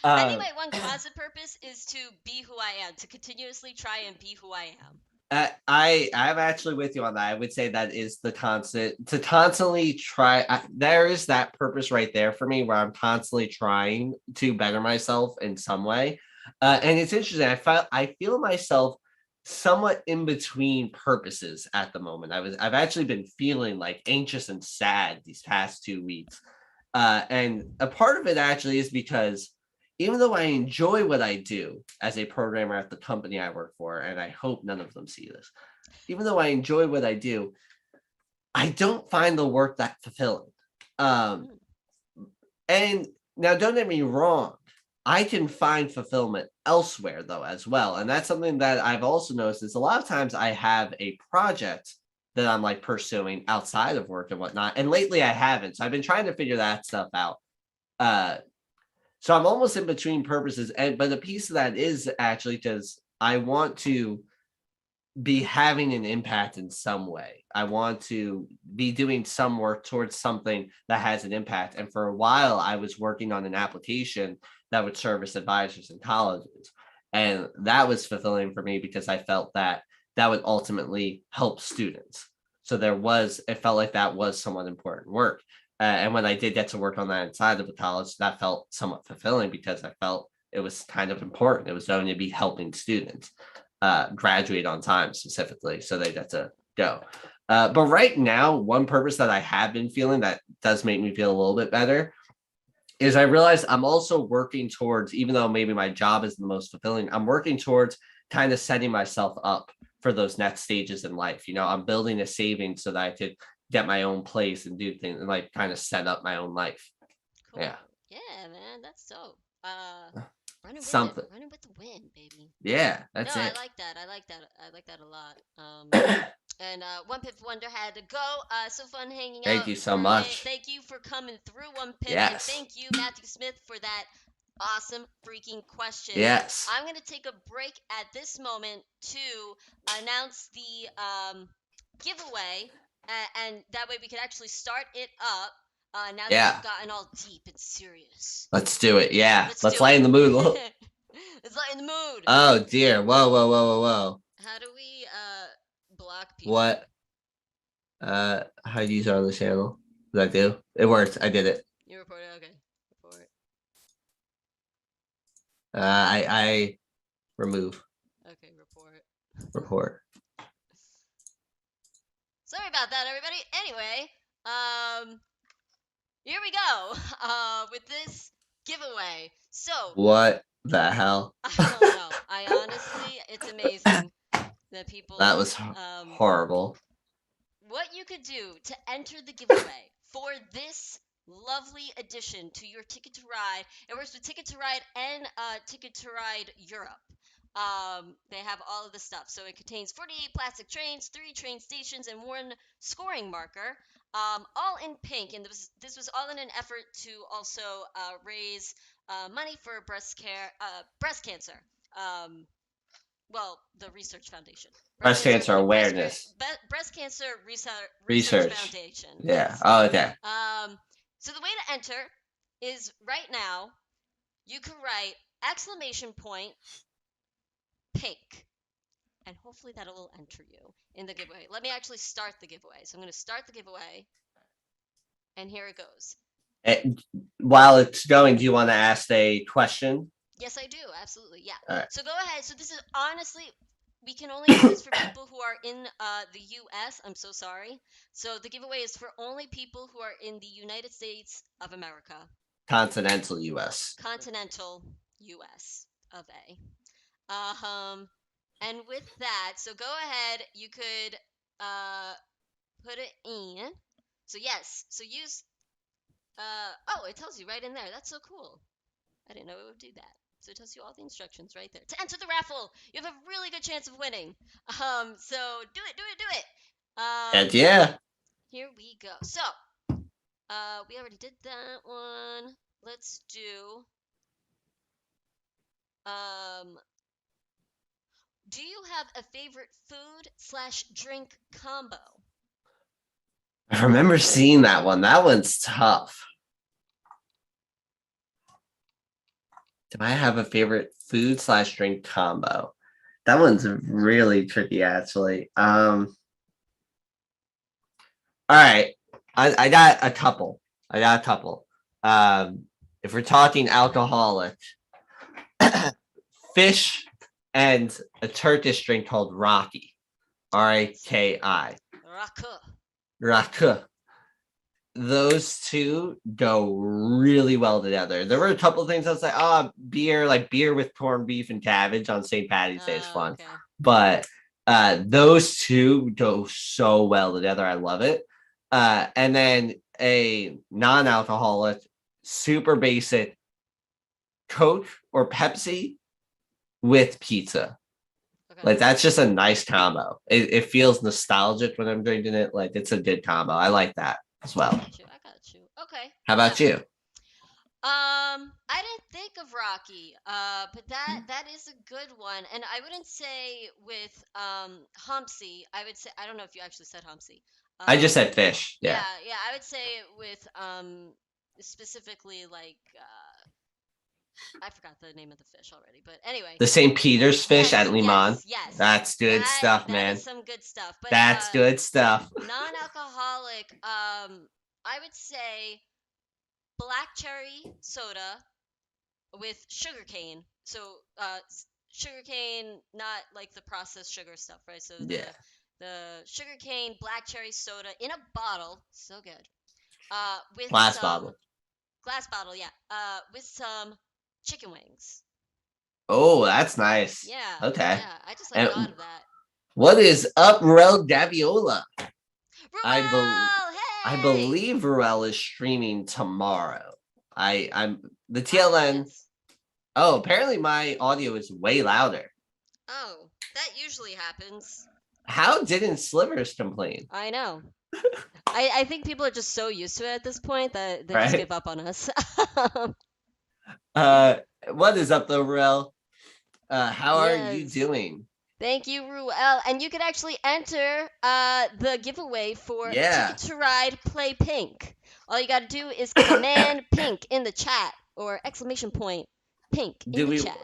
I think um, my one constant purpose is to be who I am, to continuously try and be who I am. I'm actually with you on that. I would say that is the constant to constantly try. There is that purpose right there for me where I'm constantly trying to better myself in some way. And it's interesting. I feel myself somewhat in between purposes at the moment. I've actually been feeling like anxious and sad these past 2 weeks. And a part of it actually is because even though I enjoy what I do as a programmer at the company I work for, and I hope none of them see this, even though I enjoy what I do, I don't find the work that fulfilling. Um, Mm. and now, don't get me wrong, I can find fulfillment elsewhere though as well, and that's something that I've also noticed is a lot of times I have a project that I'm like pursuing outside of work and whatnot, and lately I haven't. So I've been trying to figure that stuff out. Uh, So I'm almost in between purposes, and but a piece of that is actually because I want to be having an impact in some way. I want to be doing some work towards something that has an impact. And for a while, I was working on an application that would service advisors in colleges. And that was fulfilling for me because I felt that that would ultimately help students. So it felt like that was somewhat important work. And when I did get to work on that inside of the college, that felt somewhat fulfilling because I felt it was kind of important. It was going to be helping students graduate on time specifically, so they got to go. But right now, one purpose that I have been feeling that does make me feel a little bit better is I realize I'm also working towards, even though maybe my job isn't the most fulfilling, I'm working towards kind of setting myself up for those next stages in life. I'm building a savings so that I could get my own place and do things and like kind of set up my own life. Yeah. Cool. Yeah, man, that's dope. Running with it, Something. running with the wind, baby. Yeah, No, that's I it. like that. I like that. I like that a lot. And One Pip Wonder had to go. So fun hanging Thank out, you so Renee. much. Thank you for coming through, One Pip, and Yes. thank you, Matthew Smith, for that awesome freaking question. Yes. I'm gonna take a break at this moment to announce the giveaway, and that way we can actually start it up. Now that we've Yeah. gotten all deep and serious, Let's do it. Yeah. let's Let's do lighten it. the mood. Let's lighten the mood. Oh dear. Whoa, whoa, whoa, whoa, whoa. How do we block people? What how do you use it on the channel? Did I do? It worked. I did it. You reported, okay. Report. I remove Okay, report. report. Sorry about that, everybody. Anyway, um, here we go. With this giveaway. So What the hell? I don't know. I honestly, it's amazing that That people was horrible. what you could do to enter the giveaway for this lovely addition to your Ticket to Ride. It works with Ticket to Ride and Ticket to Ride Europe. They have all of the stuff. So it contains 48 plastic trains, 3 train stations, and 1 scoring marker, all in pink. And this was all in an effort to also raise money for breast cancer. Um, well, the Research Foundation. Breast cancer awareness. Breast Cancer Research Research. Foundation. Yeah. Yes. Oh, okay. So the way to enter is right now you can write exclamation point pink, and hopefully that will enter you in the giveaway. Let me actually start the giveaway. So I'm going to start the giveaway, and here it goes. And while it's going, do you want to ask a question? Yes, I do. Absolutely. Yeah. All right. So go ahead. So this is honestly, we can only do this for people who are in the U.S. I'm so sorry. So the giveaway is for only people who are in the United States of America, Continental US. continental U.S. of A. And with that, so go ahead. You could put it in. So yes. So use. Oh, it tells you right in there. That's so cool. I didn't know it would do that. So it tells you all the instructions right there. To enter the raffle, you have a really good chance of winning. So do it, do it, do it. And yeah. Here we go. So, we already did that one. Let's do. Um, do you have a favorite food/drink combo? I remember seeing that one. That one's tough. Do I have a favorite food/drink combo? That one's really tricky, actually. All right. I got a couple. If we're talking alcoholic, fish and a Turkish drink called Rocky. Raki. Rakı. Rakı. Those two go really well together. There were a couple of things I was like, beer, like beer with corned beef and cabbage on St. Patty's Day is fun. Okay. But those two go so well together. I love it. And then a non-alcoholic, super basic Coke or Pepsi with pizza. Okay. Like that's just a nice combo. It feels nostalgic when I'm drinking it. Like it's a good combo. I like that as well. I got you. Okay. How about you? I didn't think of Rocky, but that is a good one, and I wouldn't say with Humpsy. I would say I don't know if you actually said Humpsy. I just said fish. Yeah, Yeah. yeah. I would say with specifically like I forgot the name of the fish already, but anyway. The St. Peter's fish Yes, at Liman. yes. That's good stuff, That man. is some good stuff. But That's good stuff. non-alcoholic, I would say black cherry soda with sugarcane. So sugarcane, not like the processed sugar stuff, right? So Yeah. the sugarcane black cherry soda in a bottle, so good. With Glass some bottle. glass bottle, yeah. With some chicken wings. Oh, that's nice. Yeah, Okay. yeah. I just like thought And of that. what is up, Rel Daviola? I bel Ruel, I hey! believe Ruel is streaming tomorrow. I'm the Oh, TLN. yes. Oh, apparently my audio is way louder. Oh, that usually happens. How didn't Slivers complain? I know. I think people are just so used to it at this point that they just Right? give up on us. Uh, what is up, though, Ruel? How are you Yes. doing? Thank you, Ruel. And you can actually enter the giveaway for Ticket Yeah. to Ride Play Pink. All you got to do is command pink in the chat or exclamation point pink in do the we chat.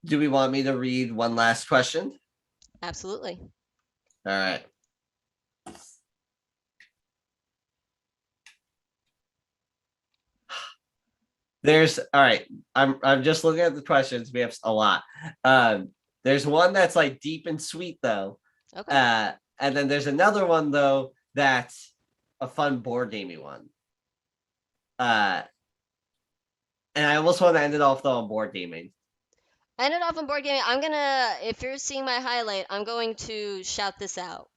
do we want me to read one last question? Absolutely. All right. There's all right. I'm just looking at the questions. We have a lot. There's one that's like deep and sweet though. Okay. And then there's another one though that's a fun board gamey one. Uh, and I almost want to end it off though on board gaming. Ended off on board gaming. I'm gonna, if you're seeing my highlight, I'm going to shout this out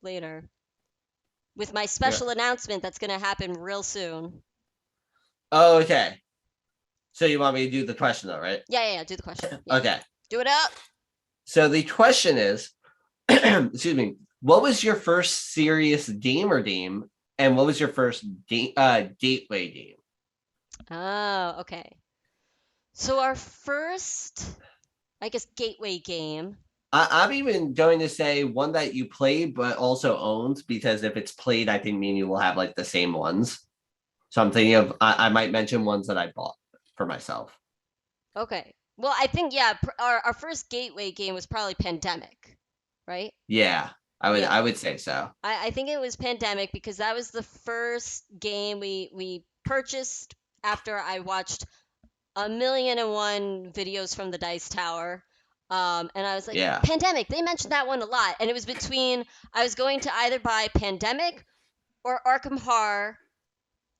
later with my Yeah. special announcement that's gonna happen real soon. Oh, okay. So you want me to do the question though, right? Yeah. Do the question. Yeah. Okay. Do it up. So the question is, excuse me, what was your first serious gamer game, and what was your first gateway game? Oh, okay. So our first, I guess, gateway game. I'm even going to say one that you played but also owned, because if it's played, I think me and you will have like the same ones. So I'm thinking of I might mention ones that I bought for myself. Okay. Well, I think yeah, our first gateway game was probably Pandemic, right? Yeah, Yeah. I would say so. I think it was Pandemic because that was the first game we purchased after I watched a million and one videos from the Dice Tower. And I was like, Yeah, Pandemic, they mentioned that one a lot. And it was between, I was going to either buy Pandemic or Arkham Horror.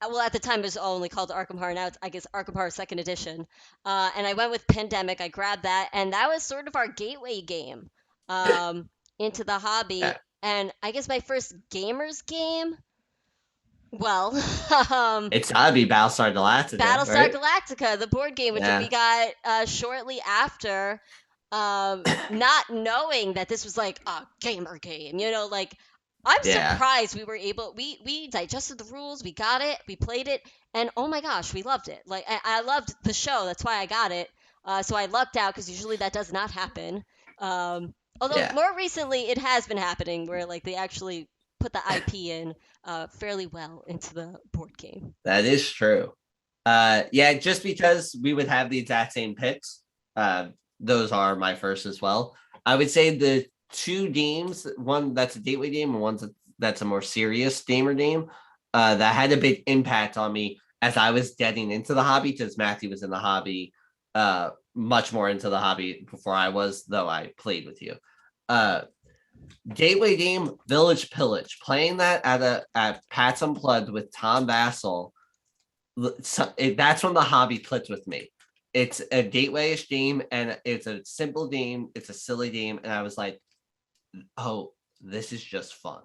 Well, at the time it was only called Arkham Horror. Now it's, I guess, Arkham Horror Second Edition. And I went with Pandemic. I grabbed that. And that was sort of our gateway game into the hobby. yeah, And I guess my first gamer's game, well, it's gotta be Battlestar Galactica, Battlestar right? Galactica, the board game, which we Yeah, got shortly after, not knowing that this was like a gamer game. Like I'm yeah, surprised we were able. We digested the rules, we got it, we played it, and oh my gosh, we loved it. Like I loved the show. That's why I got it. So I lucked out because usually that does not happen. Although yeah. more recently it has been happening where like they actually put the IP in fairly well into the board game. That is true. Yeah, just because we would have the exact same picks, uh, those are my first as well. I would say the two games, one that's a gateway game and that's a more serious gamer game, that had a big impact on me as I was getting into the hobby, because Matthew was in the hobby, much more into the hobby before I was, though I played with you. Uh, gateway game, Village Pillage. Playing that at PAX Unplugged with Tom Vassell, that's when the hobby clicked with me. It's a gateway-ish game, and it's a simple game. It's a silly game, and I was like, "Oh, this is just fun."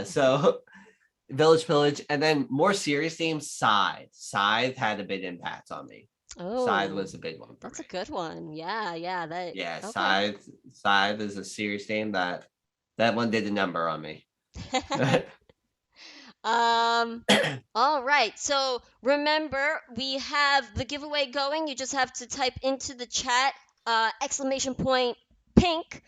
So Village Pillage, and then more serious games. Scythe. Scythe had a big impact on me. Scythe Oh, was a big one for that's a me. good one. Yeah. That Yeah, okay. Scythe is a serious game that one did a number on me. um all right. So remember, we have the giveaway going. You just have to type into the chat exclamation point pink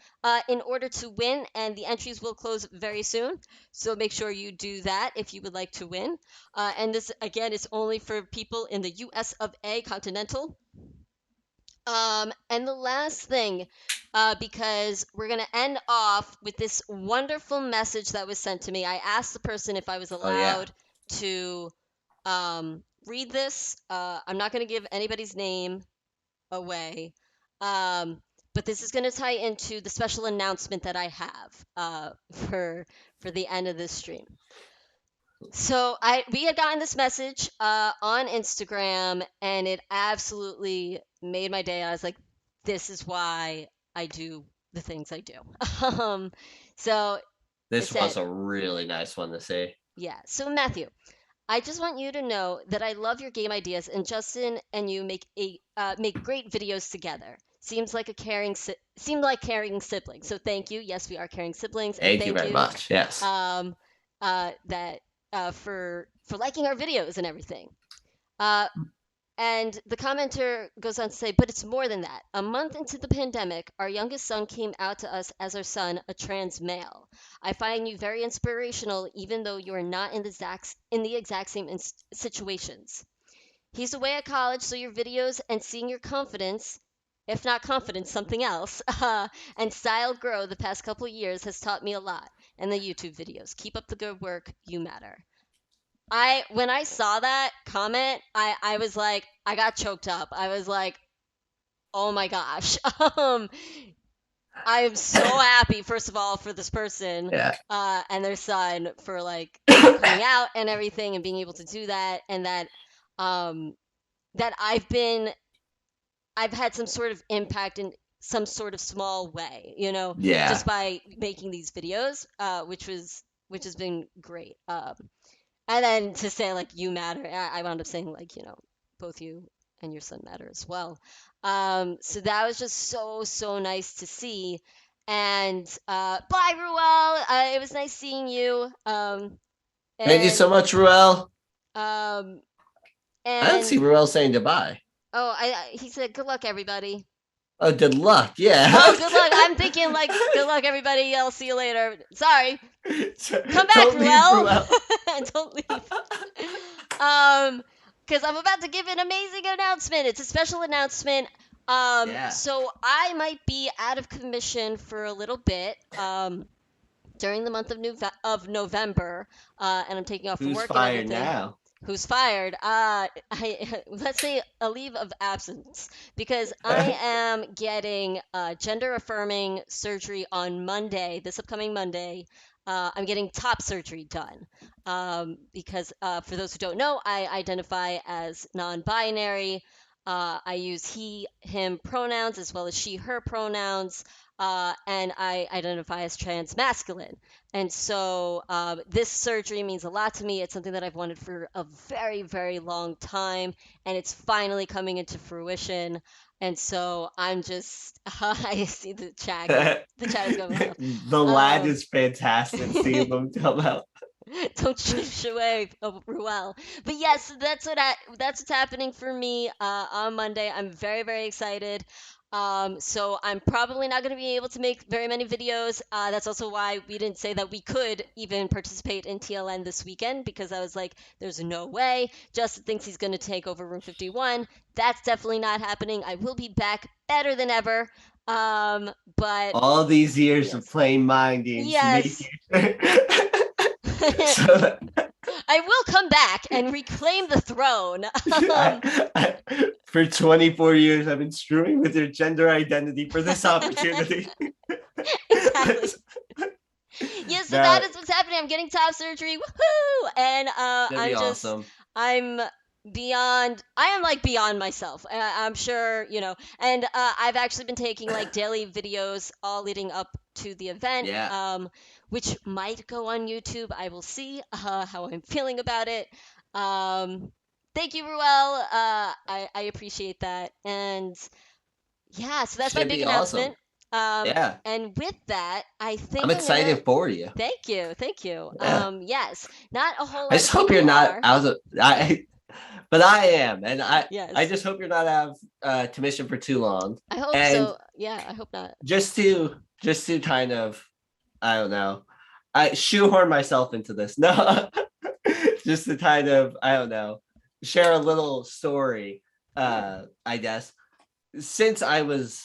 in order to win, and the entries will close very soon. So make sure you do that if you would like to win. And this again is only for people in the US of A continental. And the last thing, because we're going to end off with this wonderful message that was sent to me. I asked the person if I was Oh yeah, allowed to read this. I'm not going to give anybody's name away. Um, but this is going to tie into the special announcement that I have for the end of this stream. So we had gotten this message on Instagram, and it absolutely made my day. I was like, "This is why I do the things I do." um, so it This was said, a really nice one to see. "Yeah." So Matthew, I just want you to know that I love your game ideas, and Justin and you make great videos together. Seemed like caring siblings. So thank you. Yes, we are caring siblings, and Thank you thank very you much. Yes. um, that for liking our videos and everything. Uh, and the commenter goes on to say, but it's more than that. A month into the pandemic, our youngest son came out to us as our son, a trans male. I find you very inspirational, even though you are not in the exact same situations. He's away at college, so your videos and seeing your confidence, if not confidence, something else, and style grow the past couple years has taught me a lot. And the YouTube videos. Keep up the good work. You matter. When I saw that comment, I was like, I got choked up. I was like, oh my gosh. I am so happy, first of all, for this person Yeah. and their son for like coming out and everything and being able to do that, and um that I've had some sort of impact in some sort of small way, Yeah. just by making these videos, which has been great. And then to say like you matter, I wound up saying like both you and your son matter as well. So that was just so nice to see. And bye, Ruel. It was nice seeing you. Thank you And so much, Ruel. um, I don't see and Ruel saying goodbye. oh, he said good luck, everybody. Oh, good luck. Yeah. Oh, good luck. I'm thinking like good luck, everybody. I'll see you later. Sorry. Come back, Don't leave, Ruel. Ruel. Don't leave. Um, because I'm about to give an amazing announcement. It's a special announcement. Yeah. So I might be out of commission for a little bit. During the month of November, and I'm taking off from Who's work and fired everything. now? Who's fired? Let's say a leave of absence because I am getting gender affirming surgery on Monday, this upcoming Monday. I'm getting top surgery done because for those who don't know, I identify as non-binary. I use he, him pronouns as well as she, her pronouns. And I identify as trans masculine. And so this surgery means a lot to me. It's something that I've wanted for a very, very long time, and it's finally coming into fruition. And so I'm just, I see the chat going, the chat is going wild. The lad is fantastic. Seeing them come out. Don't shush away, Ruel. But yes, that's what's happening for me on Monday. I'm very very excited. So I'm probably not going to be able to make very many videos. That's also why we didn't say that we could even participate in TLN this weekend because I was like, there's no way. Justin thinks he's going to take over Room 51. That's definitely not happening. I will be back better than ever. But All these years of yes, playing mind games to make yes. you. So I will come back and reclaim the throne. for 24 years, I've been screwing with your gender identity for this opportunity. Exactly. Yeah, so Now, that is what's happening. I'm getting top surgery. Woohoo! And that'd be awesome. I'm I am like beyond myself. I'm sure, and I've actually been taking like daily videos all leading up to the event, Yeah. which might go on YouTube. I will see how I'm feeling about it. Thank you, Ruel. I appreciate that. And yeah, so that's my Should big be awesome. announcement. Yeah. And with that, I I'm think I'm gonna. excited for you. Thank you, thank you. Yeah. Yes, not a whole I lot of just hope you're people not are. out of but I am, and I Yes, just hope you're not out of commission for too long. I hope And so. Yeah, I hope not. just to kind of, I don't know, I shoehorn myself into this. No, just to kind of, I don't know, share a little story. I guess since I was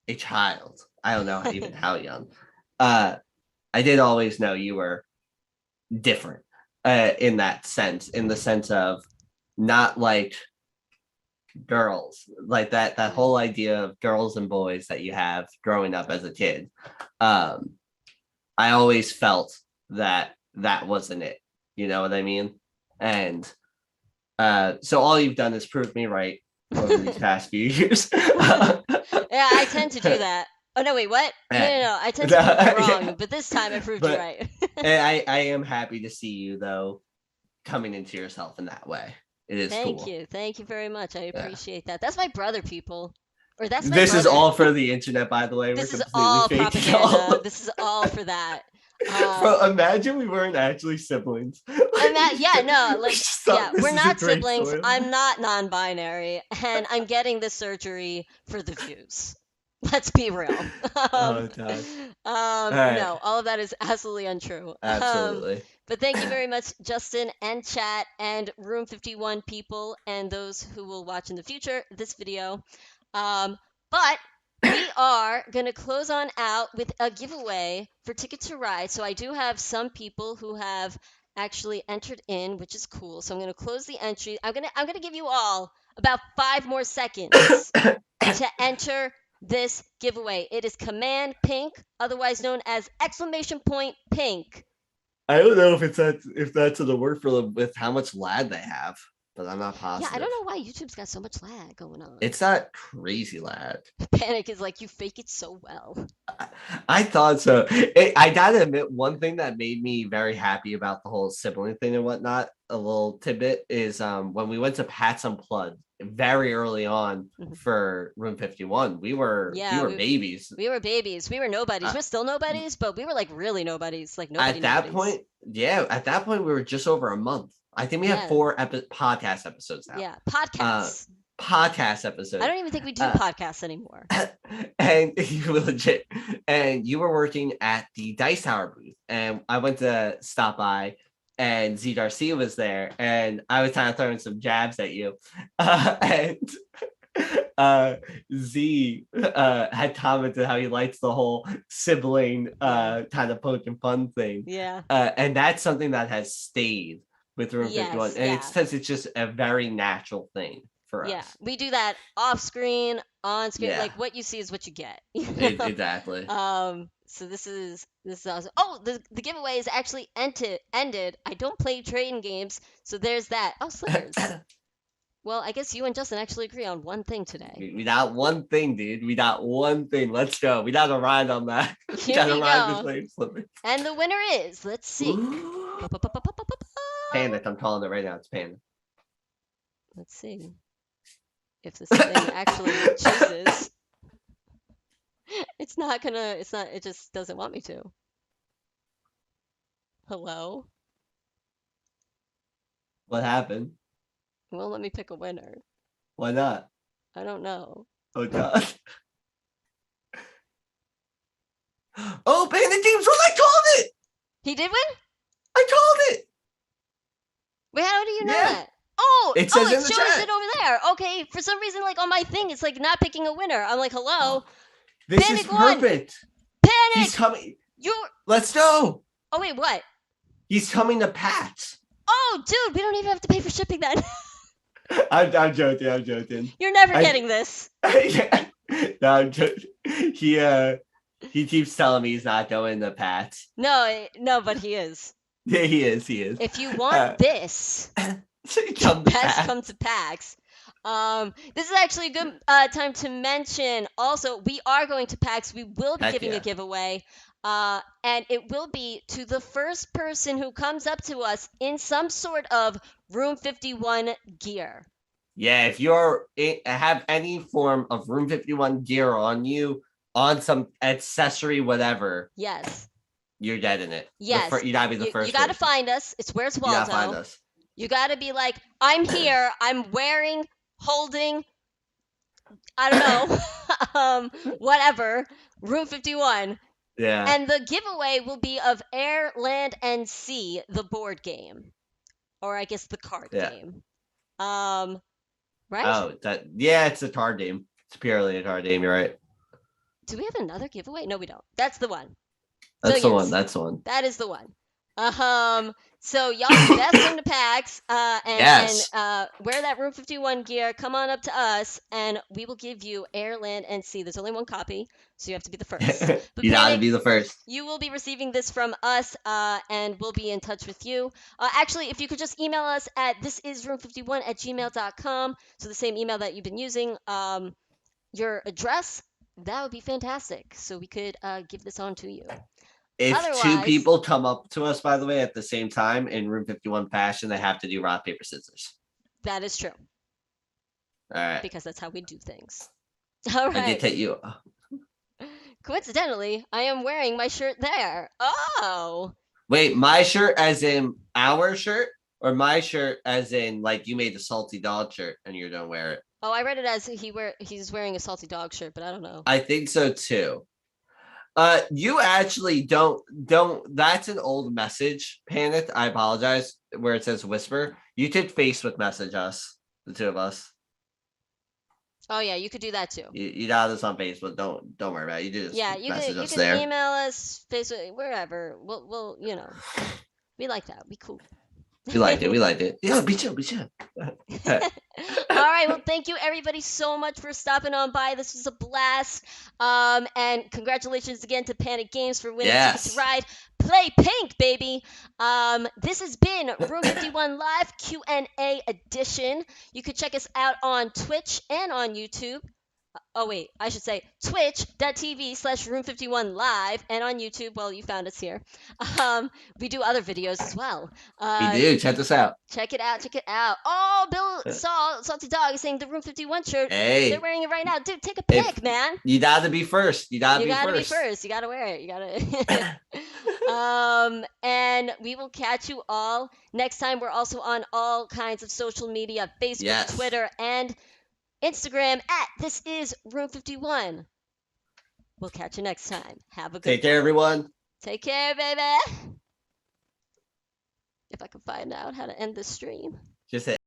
a child, I don't know even how young. Uh, I did always know you were different in that sense, in the sense of not like girls, like that whole idea of girls and boys that you have growing up as a kid. I always felt that wasn't it. You know what I mean? And so all you've done is prove me right over these past few years. Yeah, I tend to do that. Oh no, wait, what? No. I tend to prove you wrong, Yeah. but this time I proved you But right. I am happy to see you though coming into yourself in that way. It is Thank cool. you. Thank you very much. I Yeah. appreciate that. That's my brother, people. Or that's my This is brother. all for the internet, by the way. We're This is completely all faking it propaganda. all. This is all for that. Bro, imagine we weren't actually siblings. And that, yeah, no, We like, just yeah, thought this we're is a not great siblings. story. I'm not non binary, and I'm getting this surgery for the views. Let's be real. Oh god. All right. No, all of that is absolutely untrue. Absolutely. But thank you very much, Justin and chat and Room 51 people and those who will watch in the future this video. But we are going to close on out with a giveaway for Ticket to Ride. So I do have some people who have actually entered in, which is cool. So I'm going to close the entry. I'm going to give you all about 5 more seconds to enter this giveaway. It is Command Pink, otherwise known as exclamation point pink. I don't know if that's the word for them with how much lag they have, but I'm not Yeah, I positive. don't know why YouTube's got so much lag going on. It's not crazy lag. Panic is like, you fake it so well. I thought so. I gotta admit, one thing that made me very happy about the whole sibling thing and whatnot, a little tidbit, is when we went to Pat's Unplugged very early on for Room 51, we were babies. We were babies. We were nobodies. We're still nobodies, but we were like really nobodies. Like nobody. At that point, at that point, we were just over a month. I think we have 4 podcast episodes now. Yeah, podcasts. Podcast episodes. I don't even think we do podcasts anymore. And you were legit. And you were working at the Dice Tower booth. And I went to stop by and Z Garcia was there. And I was kind of throwing some jabs at you. And Z had commented how he likes the whole sibling kind of poking fun thing. Yeah. And that's something that has stayed with Room 51. And it's since it's just a very natural thing. Yeah, we do that off screen, on screen. Yeah. Like what you see is what you get. Exactly. So this is awesome. Oh, the giveaway is actually ended. I don't play trading games, so there's that. Oh, slippers. Well, I guess you and Justin actually agree on one thing today. We got one thing, dude. We got one thing. Let's go. We got to ride on that. Here we go. Slippers. And the winner is, let's see. Panic. I'm calling it right now. It's Panic. Let's see if this thing actually chooses. It just doesn't want me to. Hello? What happened? Well, let me pick a winner. Why not? I don't know. Oh, God. Oh, Panic Games won! I called it! He did win? I called it! Wait, how do you know that? Oh, it shows it over there. Okay, for some reason, like on my thing, it's like not picking a winner. I'm like, hello. This Panic is perfect. Won. Panic. He's coming. Let's go. Oh wait, what? He's coming to Pat's. Oh, dude, we don't even have to pay for shipping then. I'm joking. You're never getting this. No, I'm joking. He keeps telling me he's not going to Pat's. No, but he is. Yeah, he is. If you want this. Come to PAX. This is actually a good time to mention. Also, we are going to PAX. We will be giving a giveaway, and it will be to the first person who comes up to us in some sort of Room 51 gear. Yeah, if have any form of Room 51 gear on you, on some accessory, whatever. Yes. You're getting it. Yes. You gotta be the first. You gotta find us. It's Where's Waldo. You gotta find us. You gotta be like, I'm here. I'm wearing, holding, I don't know, whatever, Room 51. Yeah. And the giveaway will be of Air, Land, and Sea, the board game, or I guess the card game. Right? Oh, it's a card game. It's purely a card game. You're right. Do we have another giveaway? No, we don't. That's the one. That's the one. That is the one. So y'all best come to PAX and Yes. wear that Room 51 gear. Come on up to us, and we will give you Air, Land, and Sea. There's only one copy, so you have to be the first. But You gotta Panic, be the first. you will be receiving this from us, and we'll be in touch with you. Actually, if you could just email us at thisisroom51@gmail.com, so the same email that you've been using, your address, that would be fantastic. So we could give this on to you. If two Otherwise, people come up to us, by the way, at the same time in room 51 fashion, they have to do rock, paper, scissors. that is true All right. because that's how we do things. All I did right. take you. Coincidentally, I am wearing my shirt there. Oh. Wait, my shirt as in our shirt, or my shirt as in like you made the salty dog shirt and you don't wear it? Oh, I read it as he's wearing a salty dog shirt, but I don't know. I think so too. You actually don't. That's an old message, Panic. I apologize. Where it says whisper, you did Facebook message us, the two of us. Oh yeah, you could do that too. You got us on Facebook. Don't worry about it. You just Yeah, message you us could there. email us, Facebook, wherever. We'll we like that. We cool. We liked it. We liked it. Yeah, be chill. Be chill. All right. Well, thank you everybody so much for stopping on by. This was a blast. And congratulations again to Panic Games for winning Ticket to Yes. Ride. Play Pink, baby. This has been Room 51 Live Q&A edition. You could check us out on Twitch and on YouTube. Oh, wait, I should say twitch.tv/room51 live and on YouTube. Well, you found us here. We do other videos as well. We do. Check this out. Check it out. Check it out. Oh, Bill saw Salty Dog is saying the Room 51 shirt. They're Hey, wearing it right now. Dude, take a if pic, man. you gotta be first, you gotta You be gotta be first. first. You gotta wear it. You gotta. And we will catch you all next time. We're also on all kinds of social media: Facebook, Yes. Twitter, and Instagram at This Is Room 51. We'll catch you next time. Have a good Take care, one. everyone. Take care, baby. If I can find out how to end this stream. Just hit.